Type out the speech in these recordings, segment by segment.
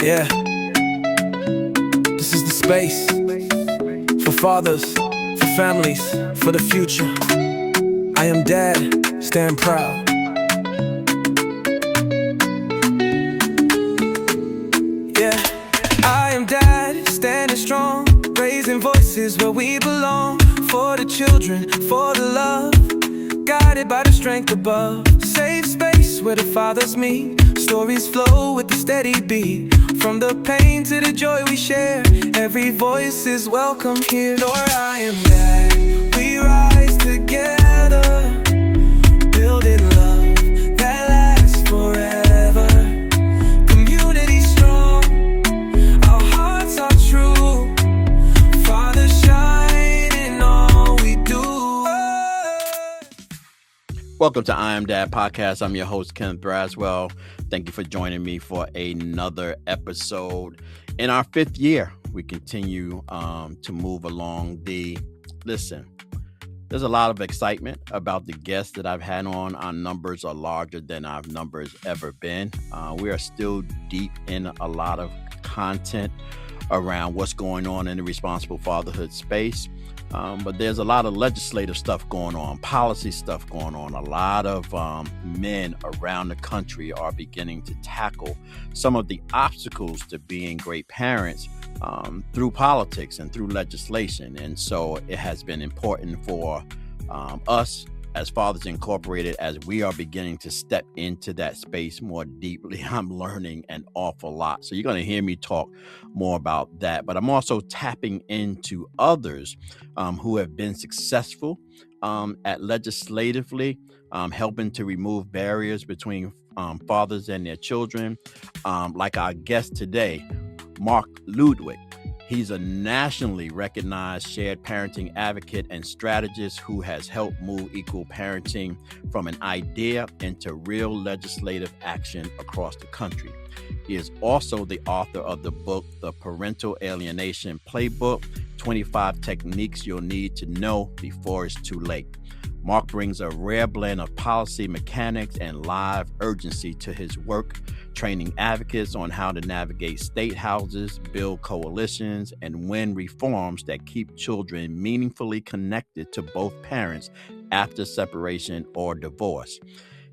Yeah, this is the space for fathers, for families, for the future. I am dad, stand proud. Yeah, I am dad, standing strong, raising voices where we belong. For the children, for the love, guided by the strength above. Safe space where the fathers meet, stories flow with the steady beat. From the pain to the joy we share, every voice is welcome here. Lord, I am dad, we rise together, building love that lasts forever. Community strong, our hearts are true. Father, shine in all we do. Welcome to I Am Dad Podcast. I'm your host, Kenneth Braswell. Thank you for joining me for another episode. In our fifth year, we continue to move along listen, there's a lot of excitement about the guests that I've had on. Our numbers are larger than our numbers ever been. We are still deep in a lot of content around what's going on in the responsible fatherhood space. But there's a lot of legislative stuff going on, policy stuff going on. A lot of men around the country are beginning to tackle some of the obstacles to being great parents through politics and through legislation. And so it has been important for us as Fathers Incorporated, as we are beginning to step into that space more deeply. I'm learning an awful lot. So you're going to hear me talk more about that. But I'm also tapping into others who have been successful at legislatively helping to remove barriers between fathers and their children. Like our guest today, Mark Ludwig. He's a nationally recognized shared parenting advocate and strategist who has helped move equal parenting from an idea into real legislative action across the country. He is also the author of the book, The Parental Alienation Playbook, 25 Techniques You'll Need to Know Before It's Too Late. Mark brings a rare blend of policy mechanics and live urgency to his work, training advocates on how to navigate state houses, build coalitions, and win reforms that keep children meaningfully connected to both parents after separation or divorce.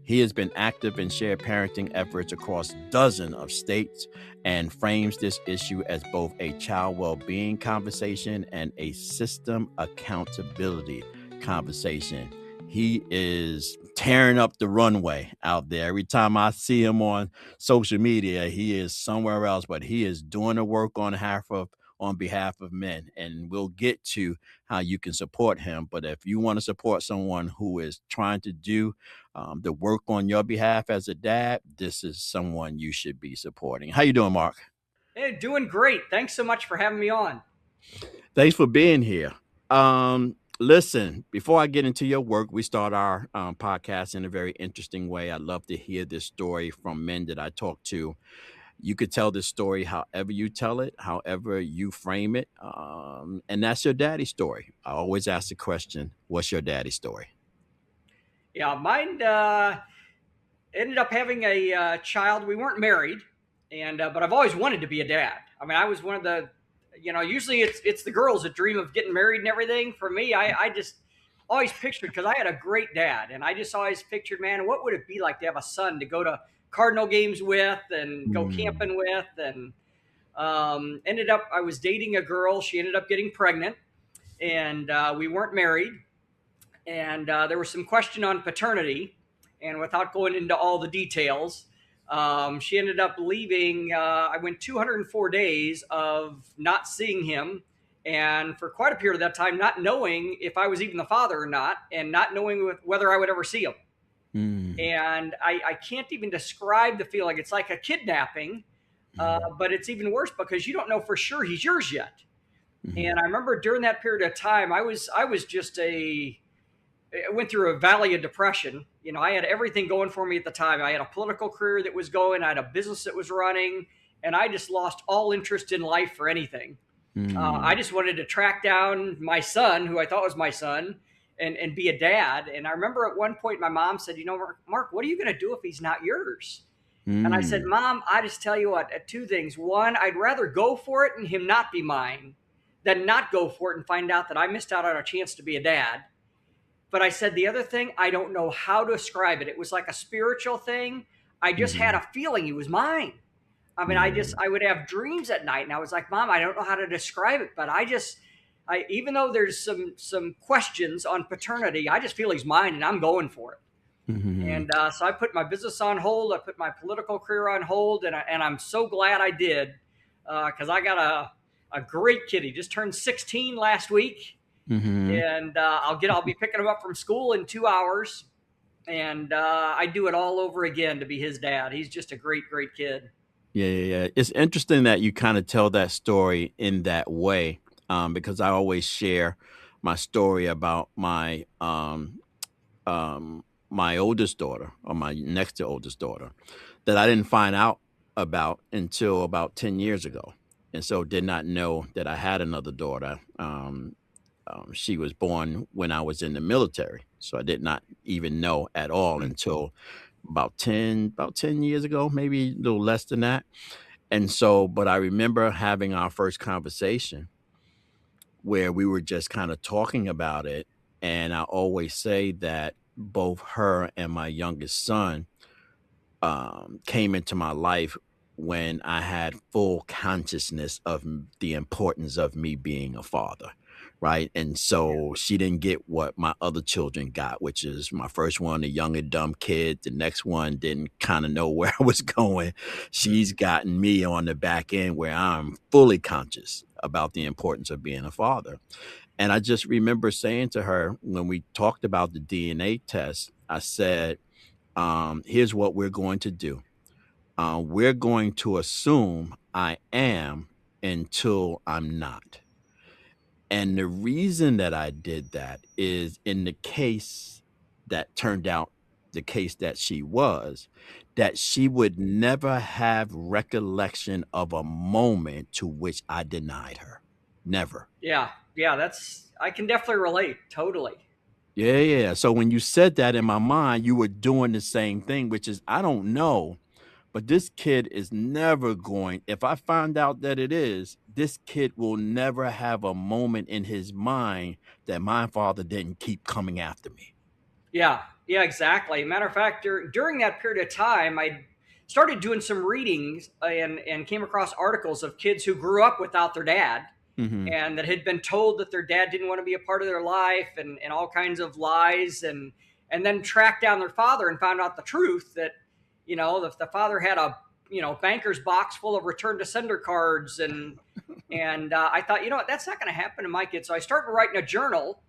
He has been active in shared parenting efforts across dozens of states and frames this issue as both a child well-being conversation and a system accountability conversation. He is tearing up the runway out there. Every time I see him on social media, he is somewhere else, but he is doing the work on behalf of men. And we'll get to how you can support him. But if you want to support someone who is trying to do the work on your behalf as a dad, this is someone you should be supporting. How you doing, Mark? Hey, doing great. Thanks so much for having me on. Thanks for being here. Listen, before I get into your work, we start our podcast in a very interesting way. I'd love to hear this story from men that I talk to. You could tell this story however you tell it, however you frame it. And that's your daddy story. I always ask the question, what's your daddy story? Yeah, mine ended up having a child. We weren't married, but I've always wanted to be a dad. I mean, I was one of the, usually it's the girls that dream of getting married and everything. For me, I just always pictured, because I had a great dad, and I just always pictured, man, what would it be like to have a son to go to Cardinal games with and go camping with? And I was dating a girl. She ended up getting pregnant, and we weren't married. And there was some question on paternity, and without going into all the details, she ended up leaving. I went 204 days of not seeing him, and for quite a period of that time, not knowing if I was even the father or not, and not knowing whether I would ever see him. And I can't even describe the feeling. It's like a kidnapping, but it's even worse because you don't know for sure he's yours yet. And I remember during that period of time, I went through a valley of depression. I had everything going for me at the time. I had a political career that was going. I had a business that was running, and I just lost all interest in life for anything. I just wanted to track down my son, who I thought was my son, and be a dad. And I remember at one point my mom said, Mark, what are you going to do if he's not yours? And I said, Mm. Mom, I just tell you what, two things. One, I'd rather go for it and him not be mine than not go for it and find out that I missed out on a chance to be a dad. But I said, the other thing, I don't know how to describe it. It was like a spiritual thing. I just had Hmm. a feeling he was mine. I mean, Yeah. I would have dreams at night and I was like, Mom, I don't know how to describe it, but even though there's some questions on paternity, I just feel he's mine and I'm going for it. Hmm. And so I put my business on hold. I put my political career on hold, and I'm so glad I did, because I got a great kid. He just turned 16 last week, Hmm. and I'll be picking him up from school in 2 hours, and I do it all over again to be his dad. He's just a great kid. Yeah, yeah, yeah. It's interesting that you kind of tell that story in that way, because I always share my story about my oldest daughter, or my next to oldest daughter, that I didn't find out about until about 10 years ago. And so did not know that I had another daughter. She was born when I was in the military. So I did not even know at all until about 10 years ago, maybe a little less than that. And so, but I remember having our first conversation where we were just kind of talking about it. And I always say that both her and my youngest son came into my life when I had full consciousness of the importance of me being a father. Right. And Yeah. so she didn't get what my other children got, which is my first one, a young and dumb kid. The next one didn't kind of know where I was going. She's gotten me on the back end where I'm fully conscious about the importance of being a father. And I just remember saying to her when we talked about the DNA test, I said, here's what we're going to do. We're going to assume I am until I'm not. And the reason that I did that is in the case that turned out the case that she would never have recollection of a moment to which I denied her. Never. Yeah, that's I can definitely relate totally. Yeah, yeah. So when you said that in my mind, you were doing the same thing, which is I don't know. But this kid is never going, if I find out that it is, this kid will never have a moment in his mind that my father didn't keep coming after me. Yeah, exactly. Matter of fact, during that period of time, I started doing some readings and came across articles of kids who grew up without their dad Mhm. and that had been told that their dad didn't want to be a part of their life and all kinds of lies and then tracked down their father and found out the truth that the father had a banker's box full of return to sender cards and I thought, what, that's not going to happen to my kid. So I started writing a journal.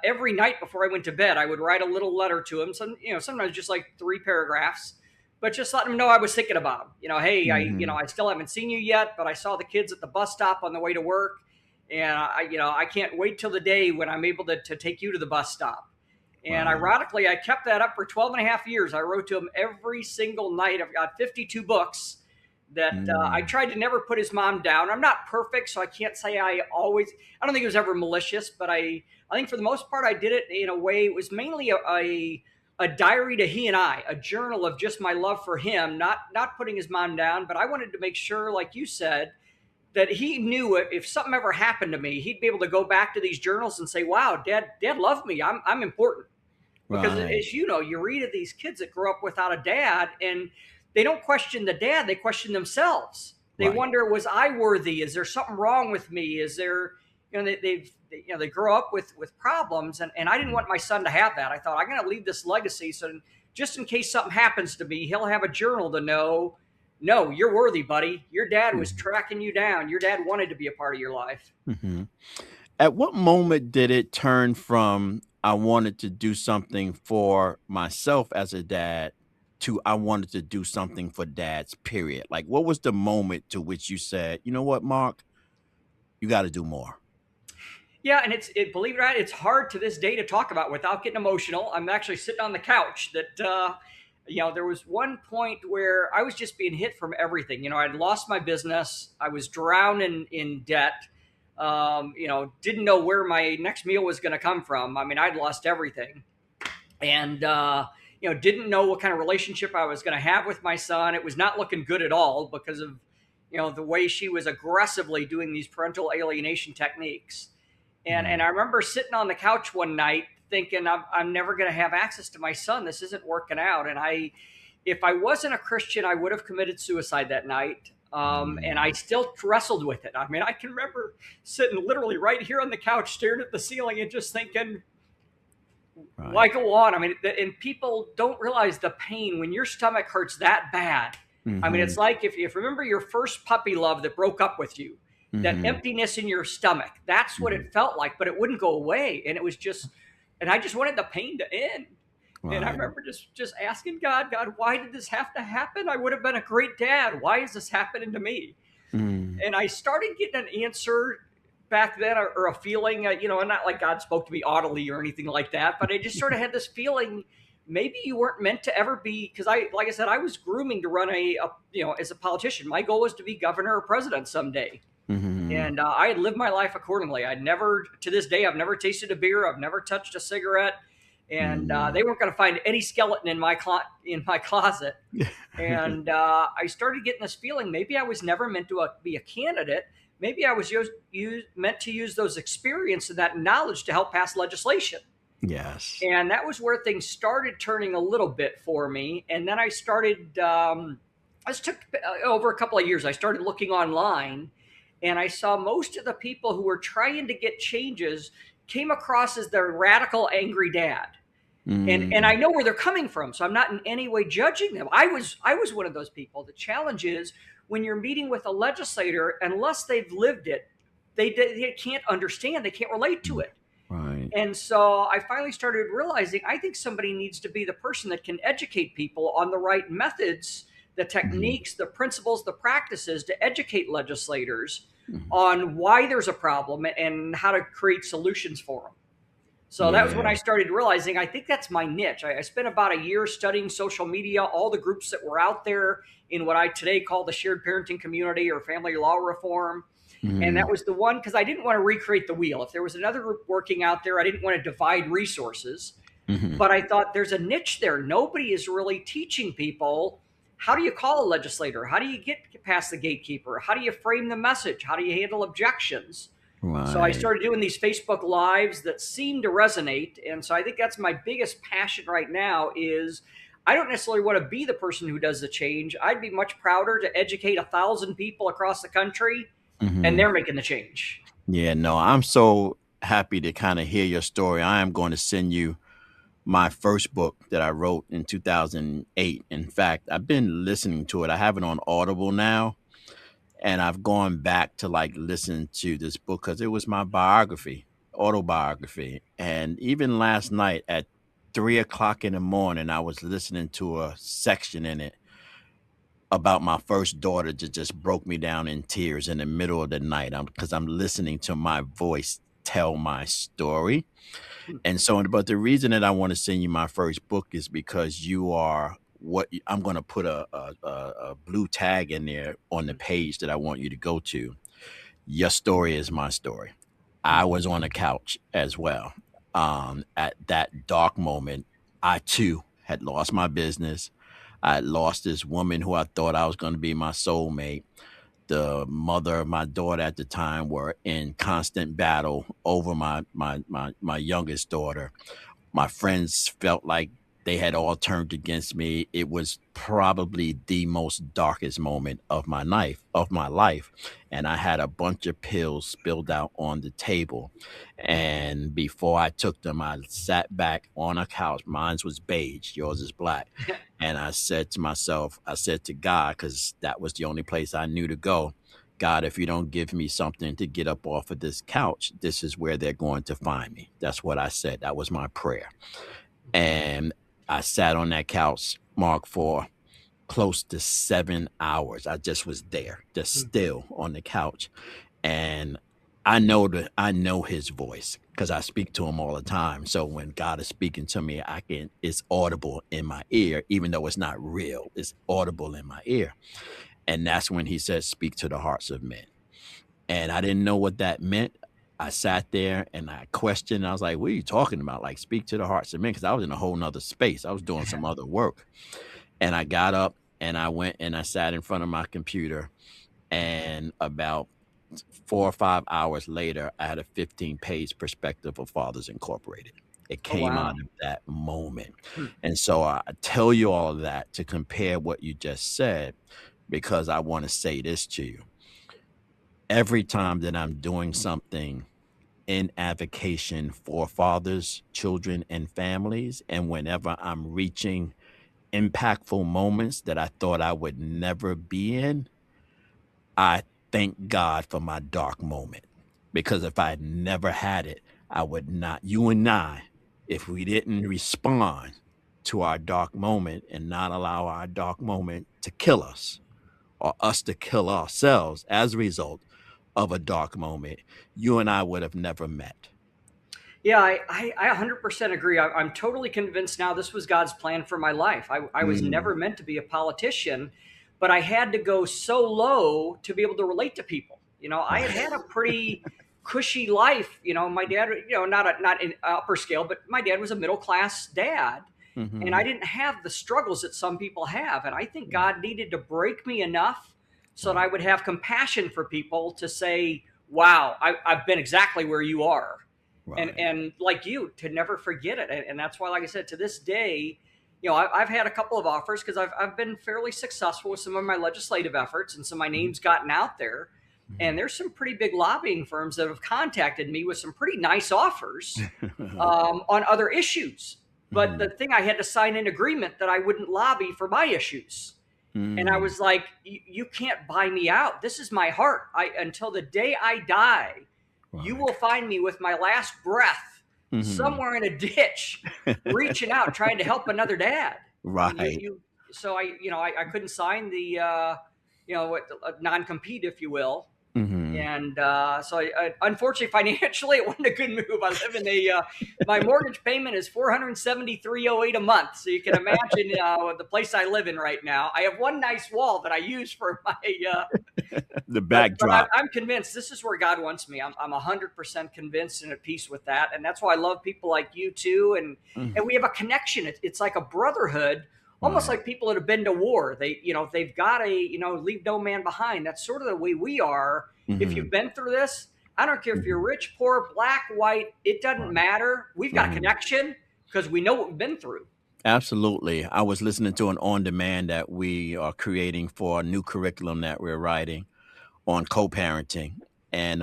Every night before I went to bed, I would write a little letter to him. Sometimes just like 3 paragraphs, but just letting him know I was thinking about him. Hey, Mhm. I still haven't seen you yet, but I saw the kids at the bus stop on the way to work, and I can't wait till the day when I'm able to take you to the bus stop. And Wow. ironically, I kept that up for 12 and a half years. I wrote to him every single night. I've got 52 books that I Mm. tried to never put his mom down. I'm not perfect, so I can't say I don't think it was ever malicious, but I think for the most part, I did it in a way. It was mainly a diary to he and I, a journal of just my love for him, not putting his mom down. But I wanted to make sure, like you said, that he knew if something ever happened to me, he'd be able to go back to these journals and say, "Wow, Dad loved me. I'm important." Because Right. as you know, you read of these kids that grow up without a dad and they don't question the dad, they question themselves. They Right. wonder, was I worthy? Is there something wrong with me? Is there, they grow up with problems, and I didn't Mm. want my son to have that. I thought I'm going to leave this legacy, so just in case something happens to me, he'll have a journal to know, no, you're worthy, buddy. Your dad was Mhm. tracking you down. Your dad wanted to be a part of your life. Mhm. At what moment did it turn from I wanted to do something for myself as a dad to I wanted to do something for dads, period? Like, what was the moment to which you said, you know what, Mark, you got to do more? Yeah, and believe it or not, it's hard to this day to talk about without getting emotional. I'm actually sitting on the couch that there was one point where I was just being hit from everything. I'd lost my business, I was drowning in debt. Didn't know where my next meal was going to come from. I mean, I'd lost everything, and didn't know what kind of relationship I was going to have with my son. It was not looking good at all because of, the way she was aggressively doing these parental alienation techniques. And I remember sitting on the couch one night thinking, I'm never going to have access to my son. This isn't working out. And if I wasn't a Christian, I would have committed suicide that night. And I still wrestled with it. I mean, I can remember sitting literally right here on the couch, staring at the ceiling and just thinking, why go on? I mean, and people don't realize the pain when your stomach hurts that bad. I mean, it's like if you remember your first puppy love that broke up with you, that emptiness in your stomach, that's what it felt like, but it wouldn't go away. And it was just, and I just wanted the pain to end. Right. And I remember just asking God, why did this have to happen? I would have been a great dad. Why is this happening to me? And I started getting an answer back then, or a feeling, not like God spoke to me audibly or anything like that, but I just sort of had this feeling, maybe you weren't meant to ever be, because like I said, I was grooming to run as a politician. My goal was to be governor or president someday. And I had lived my life accordingly. To this day, I've never tasted a beer. I've never touched a cigarette. And they weren't going to find any skeleton in my closet. And I started getting this feeling, maybe I was never meant to be a candidate. Maybe I was meant to use those experience and that knowledge to help pass legislation. Yes. And that was where things started turning a little bit for me. And then I started, this took over a couple of years. I started looking online, and I saw most of the people who were trying to get changes came across as the radical, angry dad. And I know where they're coming from, so I'm not in any way judging them. I was one of those people. The challenge is when you're meeting with a legislator, unless they've lived it, they can't understand, they can't relate to it. Right. And so I finally started realizing I think somebody needs to be the person that can educate people on the right methods, the techniques, the principles, the practices to educate legislators on why there's a problem and how to create solutions for them. So that was when I started realizing I think that's my niche. I spent about a year studying social media, all the groups that were out there in what I today call the shared parenting community or family law reform. And that was the one, because I didn't want to recreate the wheel. If there was another group working out there, I didn't want to divide resources. But I thought there's a niche there. Nobody is really teaching people, how do you call a legislator? How do you get past the gatekeeper? How do you frame the message? How do you handle objections? Right. So I started doing these Facebook Lives that seem to resonate. And so I think that's my biggest passion right now is I don't necessarily want to be the person who does the change. I'd be much prouder to educate 1,000 people across the country and they're making the change. Yeah, no, I'm so happy to kind of hear your story. I am going to send you my first book that I wrote in 2008. In fact, I've been listening to it. I have it on Audible now. And I've gone back to listen to this book because it was my autobiography. And even last night at 3:00 in the morning, I was listening to a section in it about my first daughter that just broke me down in tears in the middle of the night because I'm listening to my voice tell my story. And so, but the reason that I want to send you my first book is because you are I'm going to put a blue tag in there on the page that I want you to go to. Your story is my story. I was on the couch as well. At that dark moment, I too had lost my business. I had lost this woman who I thought I was going to be my soulmate. The mother of my daughter at the time were in constant battle over my youngest daughter. My friends felt like they had all turned against me. It was probably the most darkest moment of my life. And I had a bunch of pills spilled out on the table. And before I took them, I sat back on a couch. Mine was beige, yours is black. And I said to God, because that was the only place I knew to go, God, if you don't give me something to get up off of this couch, this is where they're going to find me. That's what I said. That was my prayer. And I sat on that couch, Mark, for close to 7 hours. I just was there, just still on the couch. And I know his voice because I speak to him all the time. So when God is speaking to me, it's audible in my ear, even though it's not real. It's audible in my ear. And that's when he says, speak to the hearts of men. And I didn't know what that meant. I sat there and I questioned. I was like, what are you talking about? Like, speak to the hearts of men. Cause I was in a whole nother space. I was doing some other work. And I got up and I went and I sat in front of my computer. And about 4 or 5 hours later, I had a 15-page perspective of Fathers Incorporated. It Oh came out wow. of that moment. Hmm. And so I tell you all of that to compare what you just said, because I want to say this to you. Every time that I'm doing something in advocation for fathers, children, and families, and whenever I'm reaching impactful moments that I thought I would never be in, I thank God for my dark moment, because if I had never had it, I would not, you and I, if we didn't respond to our dark moment and not allow our dark moment to kill us or us to kill ourselves as a result of a dark moment, you and I would have never met. Yeah, I 100% agree. I'm totally convinced now this was God's plan for my life. I was Mm, never meant to be a politician, but I had to go so low to be able to relate to people. I had right. had a pretty cushy life. My dad, not in upper scale, but my dad was a middle class dad, and I Hmm. didn't have the struggles that some people have. And I think Right. God needed to break me enough so that Right. I would have compassion for people to say, "Wow, I've been exactly where you are." Right. And like you, to never forget it. And that's why, like I said, to this day, I've had a couple of offers because I've been fairly successful with some of my legislative efforts, and so my Mhm. name's gotten out there. And Mhm. there's some pretty big lobbying firms that have contacted me with some pretty nice offers on other issues. But the Mhm. thing, I had to sign an agreement that I wouldn't lobby for my issues. And I Mm. was like, you can't buy me out. This is my heart. Until the day I die, you Right. will find me with my last breath Mhm. somewhere in a ditch, reaching out, trying to help another dad. And Right. so I couldn't sign the, what, non compete, if you will. Mhm. And so, unfortunately, financially, it wasn't a good move. I live in my mortgage payment is 473.08 a month. So you can imagine the place I live in right now. I have one nice wall that I use for my, The but backdrop. I'm convinced this is where God wants me. I'm 100% convinced and at peace with that. And that's why I love people like you too. And Mm. we have a connection. It's like a brotherhood, almost Right. like people that have been to war. They've got leave no man behind. That's sort of the way we are. If you've Mhm. been through this, I don't care if you're Mhm. rich, poor, black, white, it doesn't Right. matter. We've got a Mhm. connection because we know what we've been through. Absolutely. I was listening to an on demand that we are creating for a new curriculum that we're writing on co-parenting. And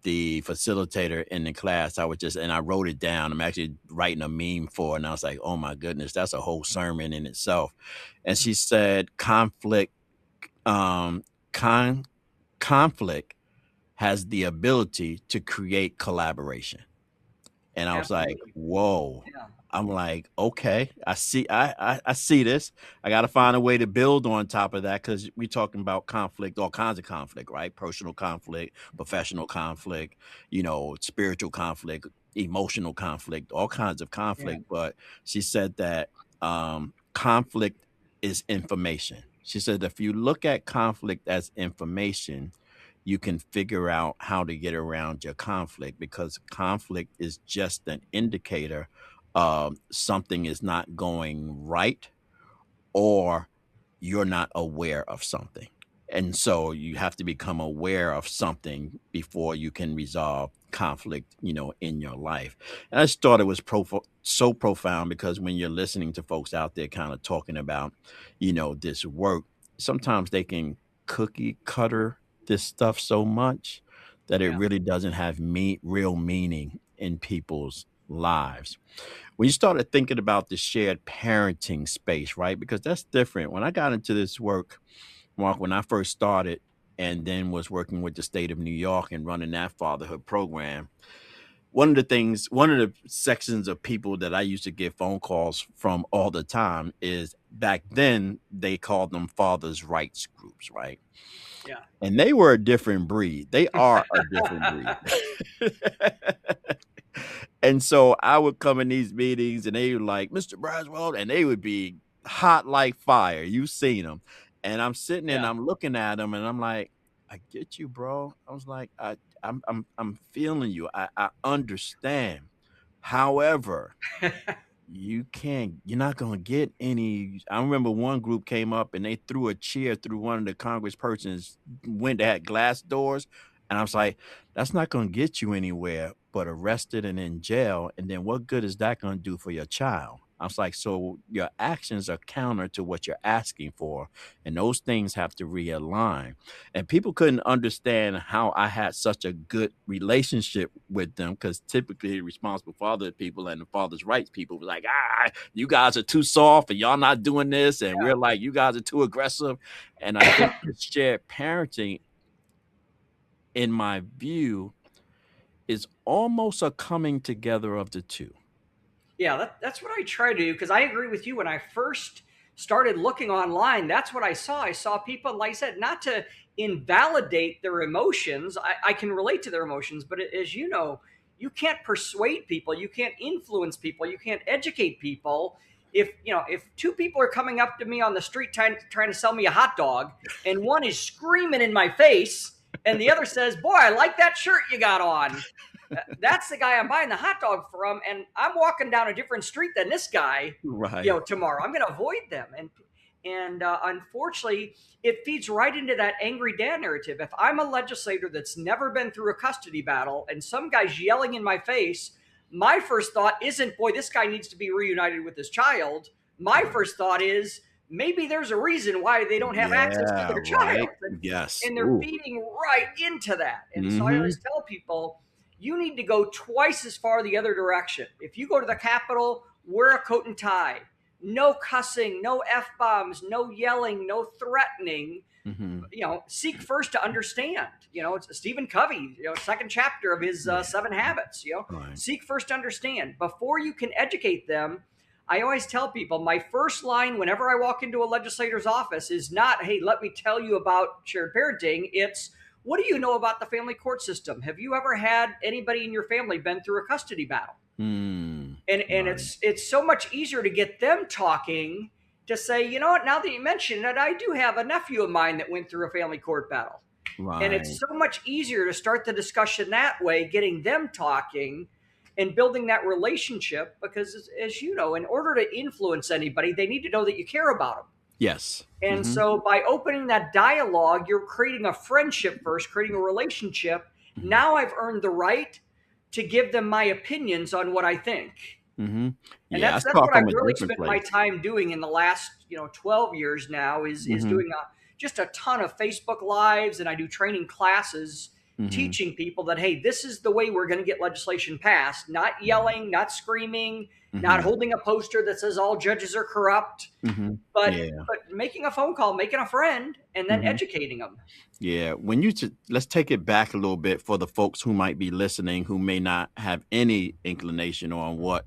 the facilitator in the class, I wrote it down. I'm actually writing a meme for it. And I was like, oh my goodness, that's a whole sermon in itself. And she said, um, con- conflict has the ability to create collaboration. And I was like, Absolutely. whoa. Yeah. I'm like, okay, I see this. I gotta find a way to build on top of that, because we talking about conflict, all kinds of conflict, right? Personal conflict, professional conflict, spiritual conflict, emotional conflict, all kinds of Yeah. conflict. But she said that conflict is information. She said if you look at conflict as information, you can figure out how to get around your conflict, because conflict is just an indicator of something is not going right, or you're not aware of something. And so you have to become aware of something before you can resolve conflict, in your life. And I just thought it was so profound, because when you're listening to folks out there kind of talking about, this work, sometimes they can cookie cutter this stuff so much that it Yeah. really doesn't have real meaning in people's lives. When you started thinking about the shared parenting space, right? Because that's different. When I got into this work, Mark, when I first started and then was working with the state of New York and running that fatherhood program, one of the sections of people that I used to get phone calls from all the time is, back then they called them fathers' rights groups, right? Yeah. And they were a different breed. They are a different breed. And so I would come in these meetings and they were like, Mr. Braswell, and they would be hot like fire. You've seen them. And I'm sitting there and Yeah. I'm looking at them and I'm like, I get you, bro. I was like, I'm feeling you. I understand. However, you're not gonna get any. I remember one group came up and they threw a chair through one of the congressperson's window that had glass doors, and I was like, that's not gonna get you anywhere but arrested and in jail. And then what good is that gonna do for your child? I was like, so your actions are counter to what you're asking for, and those things have to realign. And people couldn't understand how I had such a good relationship with them, because typically the responsible father people and the father's rights people were like, you guys are too soft and y'all not doing this, and we're like, you guys are too aggressive. And I think the shared parenting, in my view, is almost a coming together of the two. Yeah, that's what I try to do, because I agree with you. When I first started looking online, that's what I saw. I saw people, like I said, not to invalidate their emotions. I can relate to their emotions, but as you know, you can't persuade people, you can't influence people, you can't educate people. If two people are coming up to me on the street trying to sell me a hot dog, and one is screaming in my face, and the other says, "Boy, I like that shirt you got on." That's the guy I'm buying the hot dog from, and I'm walking down a different street than this guy. Right. Tomorrow I'm going to avoid them, and unfortunately, it feeds right into that angry dad narrative. If I'm a legislator that's never been through a custody battle, and some guy's yelling in my face, my first thought isn't, "Boy, this guy needs to be reunited with his child." My first thought is, maybe there's a reason why they don't have access to their child. Right. Yes. And they're feeding right into that. And so I always tell people, you need to go twice as far the other direction. If you go to the Capitol, wear a coat and tie. No cussing, no F-bombs, no yelling, no threatening. Seek first to understand. It's Stephen Covey, second chapter of his 7 Habits. Right. Seek first to understand. Before you can educate them, I always tell people, my first line whenever I walk into a legislator's office is not, "Hey, let me tell you about shared parenting." It's, "What do you know about the family court system? Have you ever had anybody in your family been through a custody battle?" And Right. it's so much easier to get them talking, to say, "You know what, now that you mention it, I do have a nephew of mine that went through a family court battle." And Right. it's so much easier to start the discussion that way, getting them talking and building that relationship, because as you know, in order to influence anybody, they need to know that you care about them. Yes. And so by opening that dialogue, you're creating a friendship first, creating a relationship. Now I've earned the right to give them my opinions on what I think. And Yeah, I that's start what I've from a really different spent my place. time doing in the last 12 years now, is doing just a ton of Facebook lives, and I do training classes teaching people that, hey, this is the way we're going to get legislation passed. Not yelling, not screaming, not holding a poster that says all judges are corrupt, but Yeah. making a phone call, making a friend, and then educating them. Yeah, let's take it back a little bit for the folks who might be listening who may not have any inclination on what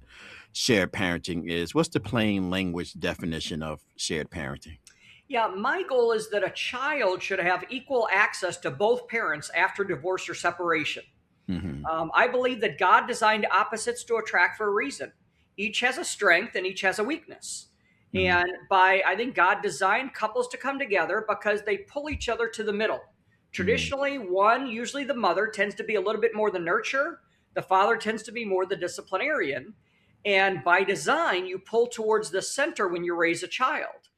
shared parenting is. What's the plain language definition of shared parenting? Yeah, my goal is that a child should have equal access to both parents after divorce or separation. hmm I believe that God designed opposites to attract for a reason. Each has a strength and each has a weakness. hmm And I think God designed couples to come together because they pull each other to the middle. Traditionally, usually the mother, tends to be a little bit more the nurturer. The father tends to be more the disciplinarian. And by design, you pull towards the center when you raise a child.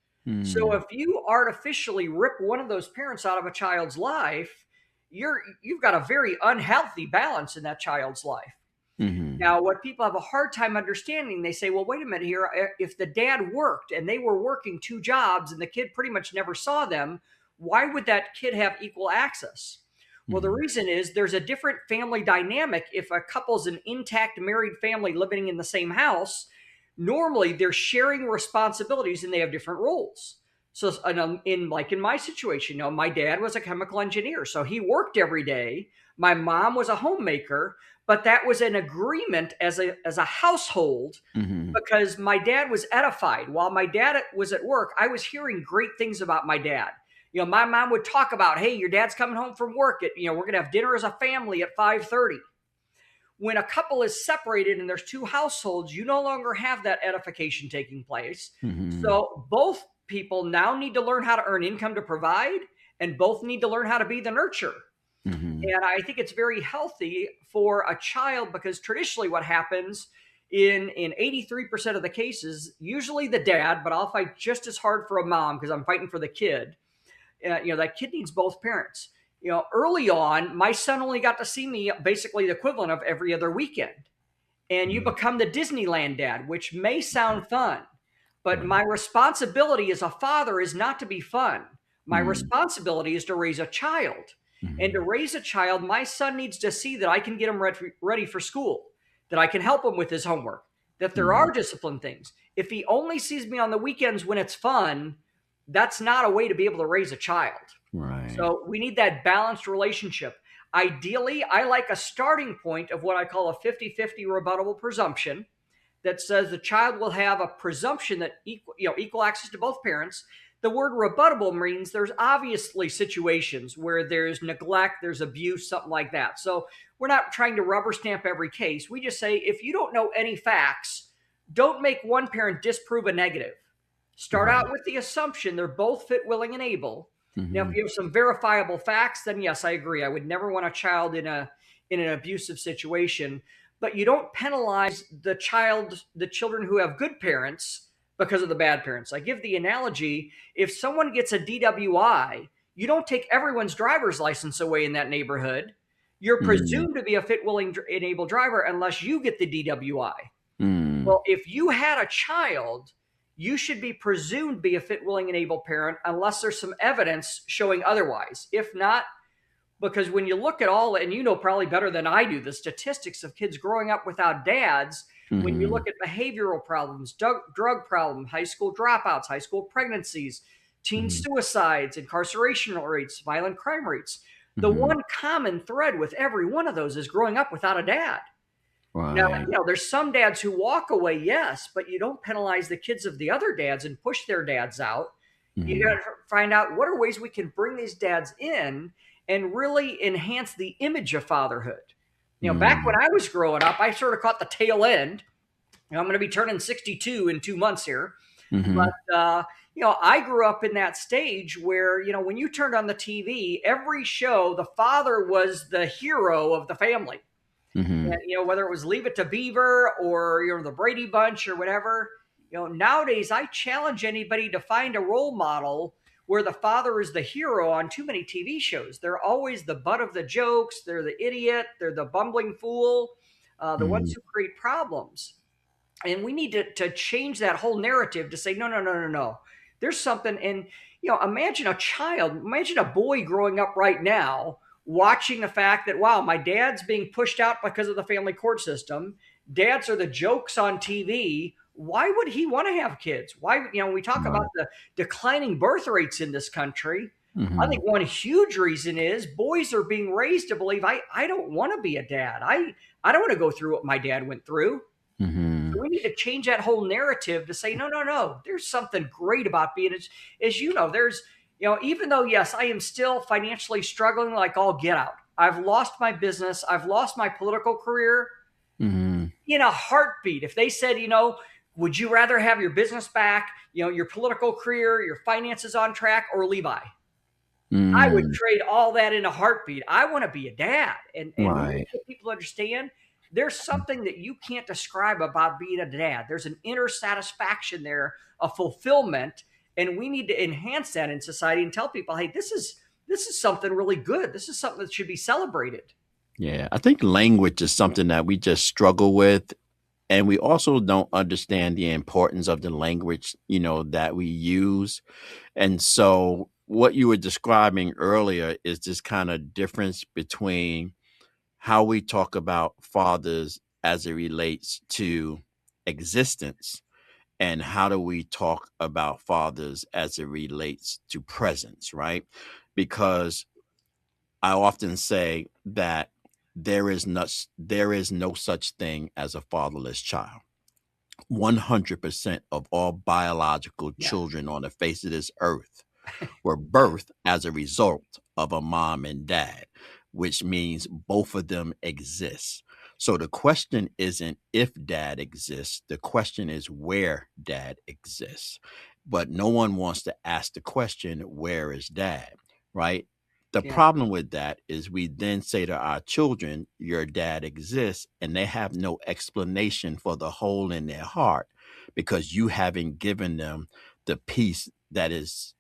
So if you artificially rip one of those parents out of a child's life, you've got a very unhealthy balance in that child's life. hmm Now, what people have a hard time understanding, they say, "Well, wait a minute here. If the dad worked and they were working 2 jobs and the kid pretty much never saw them, why would that kid have equal access?" Well, the hmm reason is there's a different family dynamic. If a couple's an intact married family living in the same house, normally they're sharing responsibilities and they have different roles. So in my situation, my dad was a chemical engineer, so he worked every day. My mom was a homemaker, but that was an agreement as a household, hmm because my dad was edified. While my dad was at work, I was hearing great things about my dad. My mom would talk about, "Hey, your dad's coming home from work at, we're going to have dinner as a family at 5:30. When a couple is separated and there's 2 households, you no longer have that edification taking place. hmm So both people now need to learn how to earn income to provide, and both need to learn how to be the nurturer. Mm-hmm. And I think it's very healthy for a child, because traditionally what happens in 83% of the cases, usually the dad, but I'll fight just as hard for a mom because I'm fighting for the kid. That kid needs both parents. Early on, my son only got to see me basically the equivalent of every other weekend. And you become the Disneyland dad, which may sound fun, but Right. my responsibility as a father is not to be fun. My Mm-hmm. responsibility is to raise a child. And to raise a child, my son needs to see that I can get him ready for school, that I can help him with his homework, that there Mm-hmm. are discipline things. If he only sees me on the weekends when it's fun, that's not a way to be able to raise a child. Right. So we need that balanced relationship. Ideally, I like a starting point of what I call a 50-50 rebuttable presumption that says the child will have a presumption that equal access to both parents. The word rebuttable means there's obviously situations where there's neglect, there's abuse, something like that. So we're not trying to rubber stamp every case. We just say, if you don't know any facts, don't make one parent disprove a negative. Start Right. out with the assumption they're both fit, willing, and able. Now, Mm-hmm. if you have some verifiable facts, then yes, I agree. I would never want a child in an abusive situation. But you don't penalize the children who have good parents because of the bad parents. I give the analogy: if someone gets a DWI, you don't take everyone's driver's license away in that neighborhood. You're Mm-hmm. presumed to be a fit, willing, and able driver unless you get the DWI. Mm-hmm. Well, if you had a child, you should be presumed to be a fit, willing, and able parent unless there's some evidence showing otherwise. If not, because when you look at all, and probably better than I do, the statistics of kids growing up without dads, when you Mm-hmm. look at behavioral problems, drug problems, high school dropouts, high school pregnancies, teen Mm-hmm. suicides, incarceration rates, violent crime rates, the Mm-hmm. one common thread with every one of those is growing up without a dad. Now, Right. there's some dads who walk away, yes, but you don't penalize the kids of the other dads and push their dads out. You got Mm-hmm. to find out what are ways we can bring these dads in and really enhance the image of fatherhood. Back when I was growing up, I sort of caught the tail end. I'm going to be turning 62 in 2 months here. Mm-hmm. But, I grew up in that stage where, when you turned on the TV, every show, the father was the hero of the family. Mm-hmm. And, whether it was Leave It to Beaver or the Brady Bunch or whatever. Nowadays I challenge anybody to find a role model where the father is the hero on too many TV shows. They're always the butt of the jokes. They're the idiot. They're the bumbling fool. The ones Mm-hmm. who create problems. And we need to change that whole narrative to say, no, no, no, no, no. There's something. And, imagine imagine a boy growing up right now watching the fact that, wow, my dad's being pushed out because of the family court system. Dads are the jokes on TV. Why would he want to have kids? Why, we talk about Right. the declining birth rates in this country. I Mm-hmm. think one huge reason is boys are being raised to believe I don't want to be a dad. I don't want to go through what my dad went through. Mm-hmm. So we need to change that whole narrative to say, no, no, no, there's something great about being, as there's, even though, yes, I am still financially struggling like all get out. I've lost my business. I've lost my political career Mm-hmm. in a heartbeat. If they said, would you rather have your business back, your political career, your finances on track, or Levi? I would Mm-hmm. trade all that in a heartbeat. I want to be a dad. And we need Right. to get people to understand there's something that you can't describe about being a dad. There's an inner satisfaction there, a fulfillment, and we need to enhance that in society and tell people, hey, this is something really good. This is something that should be celebrated. Yeah. I think language is something that we just struggle with. And we also don't understand the importance of the language, that we use. And so what you were describing earlier is this kind of difference between how we talk about fathers as it relates to existence and how do we talk about fathers as it relates to presence, right? Because I often say that there is no such thing as a fatherless child. 100% of all biological Yeah. children on the face of this earth were birthed as a result of a mom and dad, which means both of them exist. So the question isn't if dad exists, the question is where dad exists. But no one wants to ask the question, where is dad? Right? The Yeah. problem with that is we then say to our children, your dad exists, and they have no explanation for the hole in their heart because you haven't given them the piece that is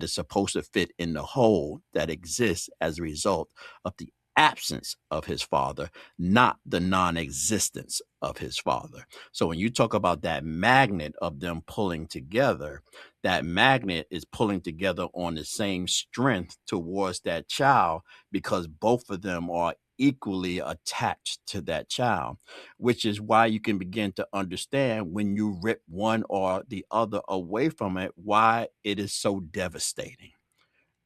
supposed to fit in the hole that exists as a result of the absence of his father, not the non-existence of his father. So when you talk about that magnet of them pulling together, that magnet is pulling together on the same strength towards that child because both of them are equally attached to that child, which is why you can begin to understand when you rip one or the other away from it, why it is so devastating.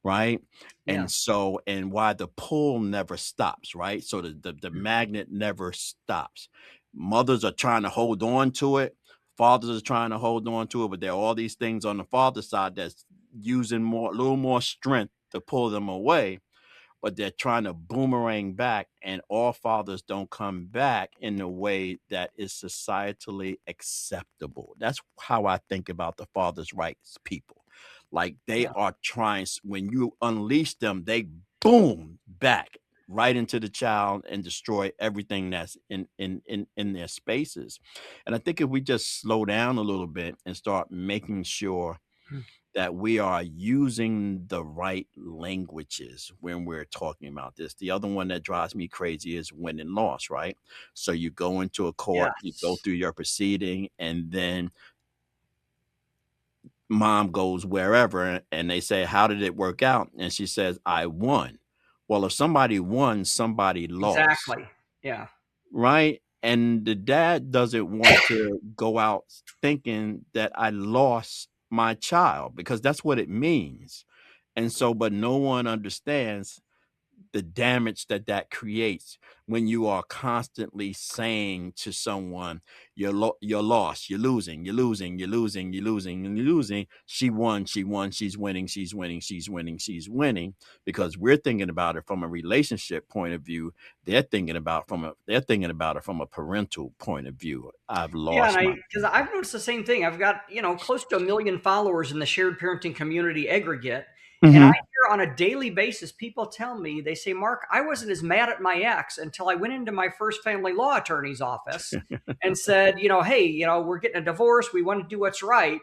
Right. Yeah. And why the pull never stops, right? So the magnet never stops. Mothers are trying to hold on to it. Fathers are trying to hold on to it, but there are all these things on the father side that's using a little more strength to pull them away, but they're trying to boomerang back, and all fathers don't come back in the way that is societally acceptable. That's how I think about the fathers' rights people. Like they Yeah. are trying, when you unleash them, they boom back right into the child and destroy everything that's in their spaces. And I think if we just slow down a little bit and start making sure that we are using the right languages when we're talking about this. The other one that drives me crazy is win and loss, right? So you go into a court, you go Yes. through your proceeding, and then mom goes wherever and they say, "How did it work out?" And she says, "I won." Well, if somebody won, somebody lost, Exactly. Yeah. right? And the dad doesn't want to go out thinking that I lost my child because that's what it means. And so, but no one understands the damage that that creates when you are constantly saying to someone, you're lost, you're losing, you're losing, you're losing, you're losing, and you're losing. She won, she won, she's winning, she's winning, she's winning, she's winning. Because we're thinking about it from a relationship point of view. They're thinking about it from a parental point of view. I've Yeah, and lost my because I've noticed the same thing. I've got, close to 1 million followers in the shared parenting community aggregate. And I hmm hear on a daily basis people tell me, they say, Mark, I wasn't as mad at my ex until I went into my first family law attorney's office and said, hey, we're getting a divorce. We want to do what's right.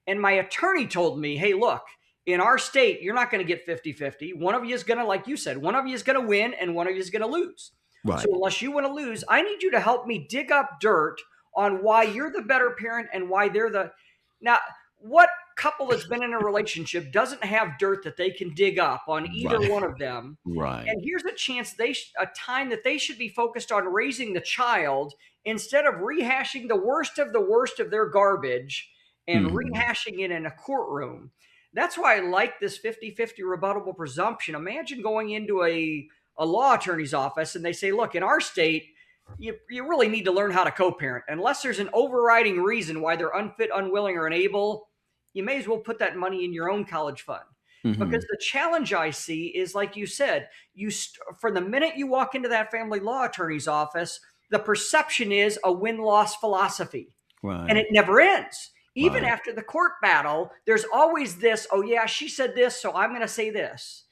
And my attorney told me, hey, look, in our state, you're not going to get 50-50. One of you is going to, like you said, one of you is going to win and one of you is going to lose. So Right. unless you want to lose, I need you to help me dig up dirt on why you're the better parent and why they're the. Now, what couple that's been in a relationship doesn't have dirt that they can dig up on either Right. one of them? Right. And here's a chance a time that they should be focused on raising the child instead of rehashing the worst of their garbage and hmm rehashing it in a courtroom. That's why I like this 50-50 rebuttable presumption. Imagine going into a law attorney's office and they say, look, in our state, you really need to learn how to co-parent. Unless there's an overriding reason why they're unfit, unwilling, or unable, you may as well put that money in your own college fund. Because hmm the challenge I see is, like you said, for the minute you walk into that family law attorney's office, the perception is a win-loss philosophy, and Right. it never ends. Even Right. after the court battle, there's always this, oh yeah, she said this, so I'm going to say this.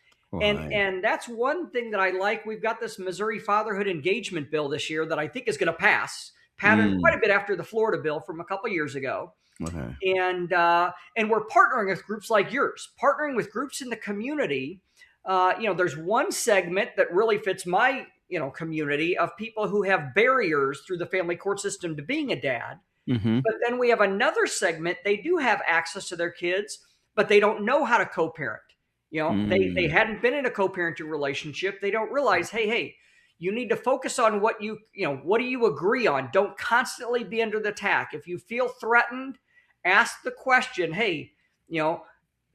And Right. and that's one thing that I like. We've got this Missouri fatherhood engagement bill this year that I think is going to pass, patterned quite Mm. a bit after the Florida bill from a couple years ago. Okay. And we're partnering with groups like yours, partnering with groups in the community. There's one segment that really fits my community of people who have barriers through the family court system to being a dad. hmm But then we have another segment. They do have access to their kids, but they don't know how to co-parent. They Mm. hadn't been in a co-parenting relationship. They don't realize, hey, you need to focus on what do you agree on? Don't constantly be under the attack. If you feel threatened, ask the question, hey,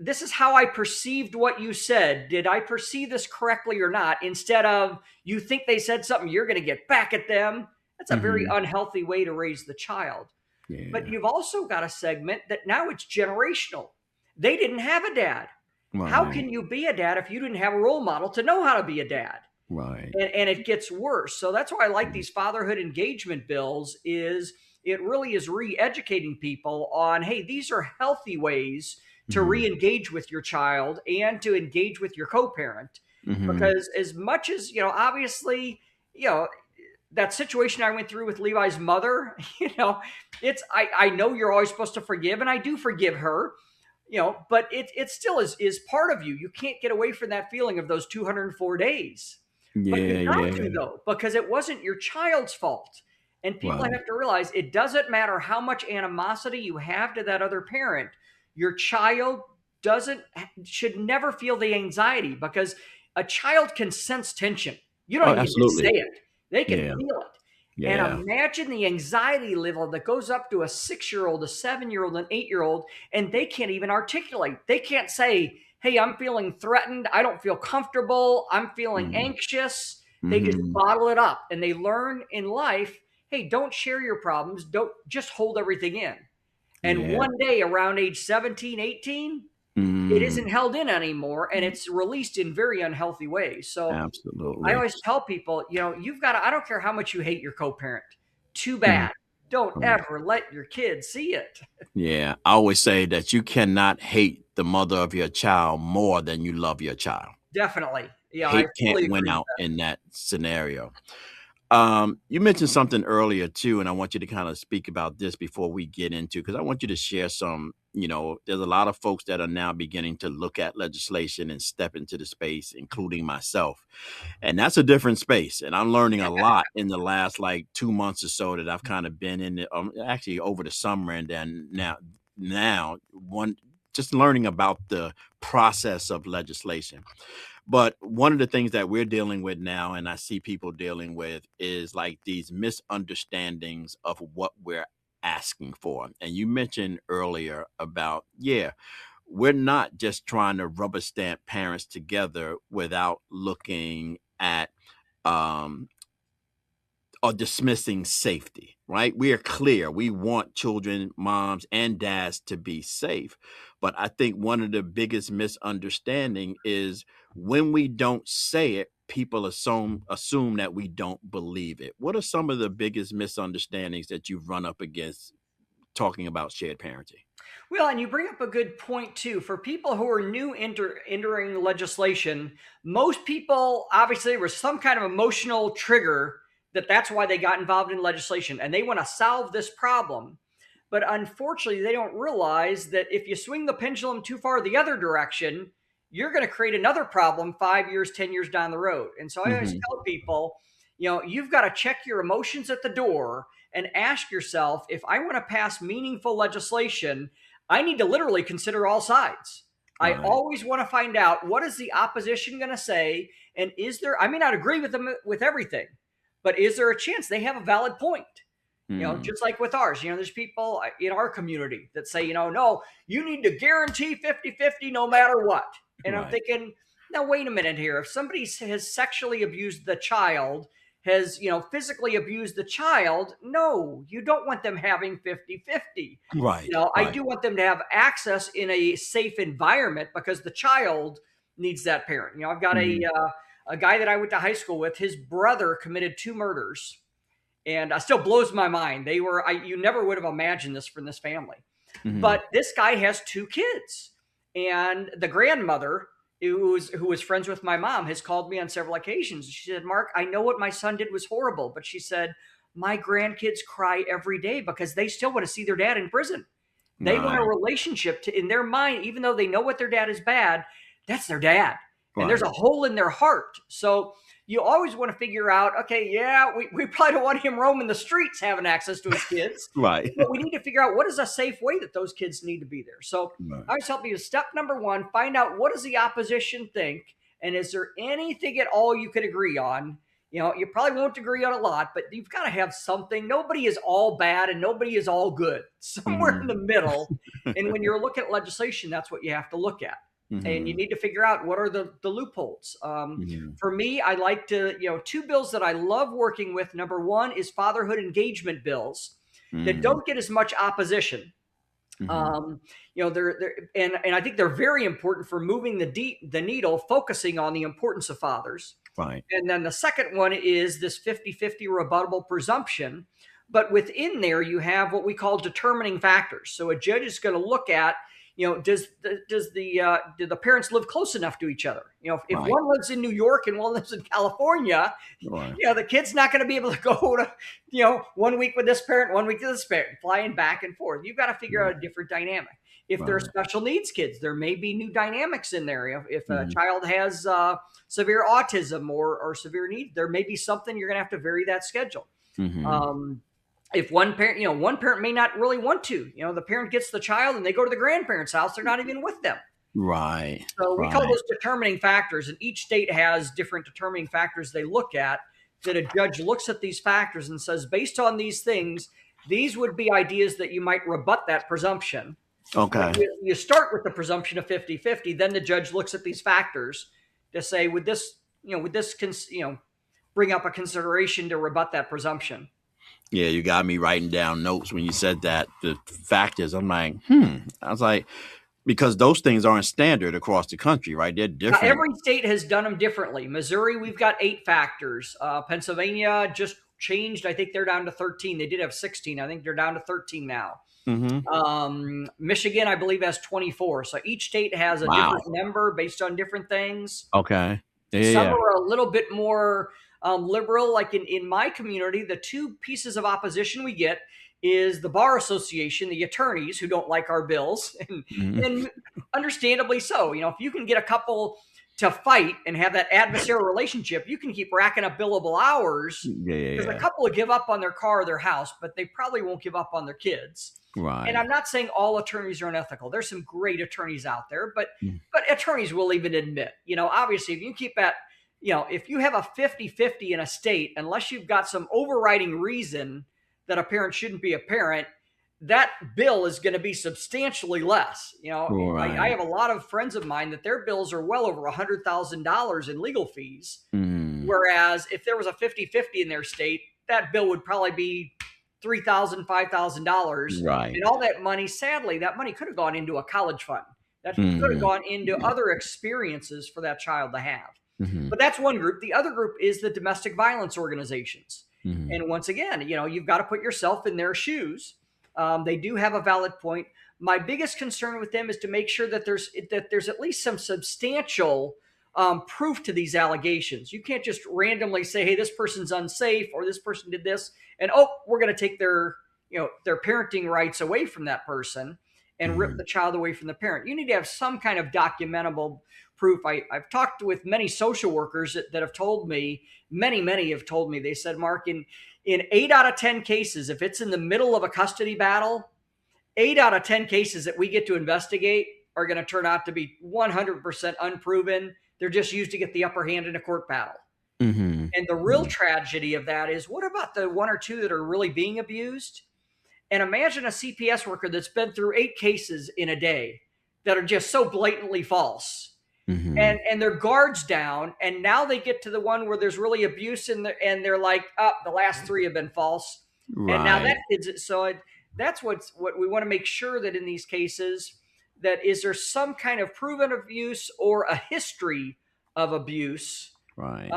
this is how I perceived what you said. Did I perceive this correctly or not? Instead of, you think they said something, you're going to get back at them. That's a very Mhm. unhealthy way to raise the child. But Yeah. you've also got a segment that now it's generational. They didn't have a dad. How Right. can you be a dad if you didn't have a role model to know how to be a dad? Right. And it gets worse. So that's why I like Mhm. these fatherhood engagement bills. Is it really is re-educating people on, hey, these are healthy ways to re-engage with your child and to engage with your co-parent. Because as much as, obviously, that situation I went through with Levi's mother, I know you're always supposed to forgive, and I do forgive her, but it still is part of you. You can't get away from that feeling of those 204 days. But Yeah, you got yeah. to, though, because it wasn't your child's fault. And people Right. have to realize it doesn't matter how much animosity you have to that other parent. Your child should never feel the anxiety, because a child can sense tension. You don't Oh, even need to say absolutely. it. They can Yeah. feel it. And Yeah. imagine the anxiety level that goes up to a 6-year-old, a 7-year-old, an 8-year-old, and they can't even articulate. They can't say, hey, I'm feeling threatened. I don't feel comfortable. I'm feeling Mhm. anxious. They just Mhm. bottle it up, and they learn in life, hey, don't share your problems. Don't just hold everything in. And Yeah. one day around age 17, 18, it Mhm. isn't held in anymore, and it's released in very unhealthy ways. So I Absolutely. always tell people, you've got to, I don't care how much you hate your co-parent. Too Mhm. bad. Don't Right. ever let your kids see it. Yeah. I always say that you cannot hate the mother of your child more than you love your child. Definitely. Yeah, I Hate can't fully win agree with out that. in that scenario. You mentioned something earlier too, and I want you to kind of speak about this before we get into, because I want you to share some. There's a lot of folks that are now beginning to look at legislation and step into the space, including myself. And that's a different space. And I'm learning a lot in the last like 2 months or so that I've kind of been in it, actually over the summer. And then now one, just learning about the process of legislation. But one of the things that we're dealing with now, and I see people dealing with, is like these misunderstandings of what we're asking for. And you mentioned earlier about, yeah, we're not just trying to rubber stamp parents together without looking at um, or dismissing safety, right? We are clear. We want children, moms, and dads to be safe. But I think one of the biggest misunderstanding is when we don't say it, people assume that we don't believe it. What are some of the biggest misunderstandings that you've run up against talking about shared parenting? Well, and you bring up a good point too. For people who are new entering legislation, most people, obviously there was some kind of emotional trigger that's why they got involved in legislation, and they want to solve this problem. But unfortunately, they don't realize that if you swing the pendulum too far the other direction, you're going to create another problem 5 years, 10 years down the road. And so I always Hmm. tell people, you've got to check your emotions at the door and ask yourself, if I want to pass meaningful legislation, I need to literally consider all sides. I Right. always want to find out, what is the opposition going to say, and I may not agree with them with everything, but is there a chance they have a valid point? Mm. Just like with ours, there's people in our community that say, no, you need to guarantee 50-50 no matter what. And I'm Right. thinking, now, wait a minute here. If somebody has sexually abused the child, has, physically abused the child, no, you don't want them having 50-50. Right. I Right. do want them to have access in a safe environment, because the child needs that parent. I've got Hmm. a guy that I went to high school with. His brother committed 2 murders, and still blows my mind. You never would have imagined this from this family. Hmm. But this guy has 2 kids, and the grandmother, who was friends with my mom, has called me on several occasions. She said, Mark, I know what my son did was horrible, but she said, my grandkids cry every day because they still want to see their dad in prison. They want a Right. relationship in their mind, even though they know what their dad is bad, that's their dad. And there's Right. a hole in their heart. So you always want to figure out, okay, yeah, we probably don't want him roaming the streets having access to his kids, Right. but we need to figure out what is a safe way that those kids need to be there. So Right. I always help you, step number one, find out, what does the opposition think? And is there anything at all you could agree on? You probably won't agree on a lot, but you've got to have something. Nobody is all bad and nobody is all good. Somewhere in Hmm. the middle. And when you're looking at legislation, that's what you have to look at. And you Hmm. need to figure out, what are the loopholes. Hmm. For me, I like to, 2 bills that I love working with. Number one is fatherhood engagement bills that Hmm. don't get as much opposition. Hmm. Um, they're and I think they're very important for moving the needle, focusing on the importance of fathers. Right. And then the second one is this 50-50 rebuttable presumption. But within there, you have what we call determining factors. So a judge is going to look at, do the parents live close enough to each other? If Right. one lives in New York and one lives in California, Right. the kid's not going to be able to go to, 1 week with this parent, 1 week with this parent, flying back and forth. You've got to figure out a different dynamic. If they're Right. special needs kids, there may be new dynamics in there. If a Mhm. child has severe autism or severe needs, there may be something you're going to have to vary that schedule. Mhm. If one parent may not really want to, the parent gets the child and they go to the grandparents' house, they're not even with them. Right. So we call Right. those determining factors, and each state has different determining factors they look at, that a judge looks at these factors and says, based on these things, these would be ideas that you might rebut that presumption. But Okay. you start with the presumption of 50-50, then the judge looks at these factors to say, would this bring up a consideration to rebut that presumption? Yeah, you got me writing down notes when you said that. The factors, I'm like, I was like, because those things aren't standard across the country, right? They're different. Every state has done them differently. Missouri, we've got 8 factors. Pennsylvania just changed. I think they're down to 13. They did have 16. I think they're down to 13 now. Michigan, I believe, has 24. So each state has a Wow. different number based on different things. Okay. Some Yeah. are a little bit more liberal. Like in my community, the 2 pieces of opposition we get is the bar association, the attorneys who don't like our bills, Mhm. and understandably so. If you can get a couple to fight and have that adversarial relationship, you can keep racking up billable hours, because a Yeah. couple will give up on their car or their house, but they probably won't give up on their kids. Right. And I'm not saying all attorneys are unethical. There's some great attorneys out there, but Mm. attorneys will even admit, obviously, if you keep that, if you have a 50-50 in a state, unless you've got some overriding reason that a parent shouldn't be a parent, that bill is going to be substantially less. I Right. have a lot of friends of mine that their bills are well over $100,000 in legal fees. Mm. Whereas if there was a 50-50 in their state, that bill would probably be $3,000, $5,000. Right. And all that money, sadly, that money could have gone into a college fund. That could have Mhm. gone into other experiences for that child to have. Mhm. But that's one group. The other group is the domestic violence organizations. Mhm. And once again, you've got to put yourself in their shoes. They do have a valid point. My biggest concern with them is to make sure that there's at least some substantial proof to these allegations. You can't just randomly say, "Hey, this person's unsafe," or "This person did this," and we're going to take their parenting rights away from that person and rip Mhm. the child away from the parent. You need to have some kind of documentable proof. I've talked with many social workers that have told me, many have told me, they said, "Mark, in 8 out of 10 cases, if it's in the middle of a custody battle, 8 out of 10 cases that we get to investigate are going to turn out to be 100% unproven. They're just used to get the upper hand in a court battle." Mhm. And the real tragedy of that is, what about the 1 or 2 that are really being abused? And imagine a CPS worker that's been through 8 cases in a day that are just so blatantly false. Mhm. And their guards down, and now they get to the one where there's really abuse and they're like, the last 3 have been false. And now Right. that is so that's what we want to make sure, that in these cases, that is there some kind of proven abuse or a history of abuse. Right.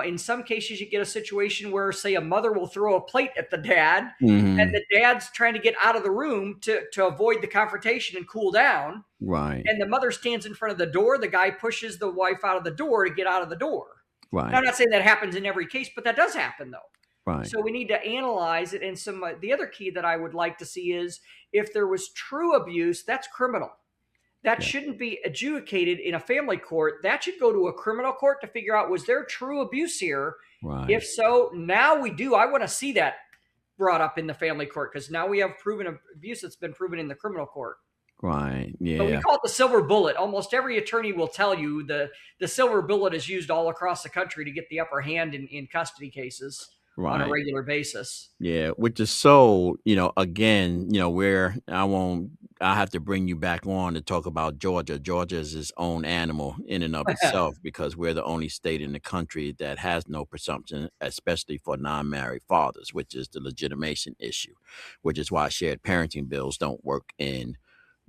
In some cases, you get a situation where, say, a mother will throw a plate at the dad, and Mhm. the dad's trying to get out of the room to avoid the confrontation and cool down. Right. And the mother stands in front of the door. The guy pushes the wife out of the door to get out of the door. Now, I'm Right. not saying that happens in every case, but that does happen, though. Right. So we need to analyze it. And the other key that I would like to see is, if there was true abuse, that's criminal. That Yeah. shouldn't be adjudicated in a family court. That should go to a criminal court to figure out, was there true abuse here? Right. If so, now we do. I want to see that brought up in the family court, because now we have proven abuse that's been proven in the criminal court. Right. But we Yeah. call it the silver bullet. Almost every attorney will tell you the silver bullet is used all across the country to get the upper hand in custody cases on a Right. regular basis. Yeah, which is so, again, where I have to bring you back on to talk about Georgia. Georgia is its own animal in and of itself, because we're the only state in the country that has no presumption, especially for non-married fathers, which is the legitimation issue, which is why shared parenting bills don't work in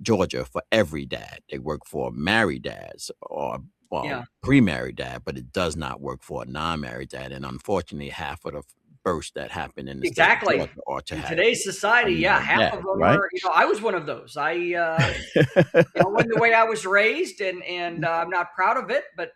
Georgia for every dad. They work for married dads or Yeah. pre-married dad, but it does not work for a non-married dad. And unfortunately, half of the outbursts that happen in the state of Exactly. Georgia, or to In have today's society, yeah, like half that, of them right? are, I was one of those. Wasn't the way I was raised, and I'm not proud of it, but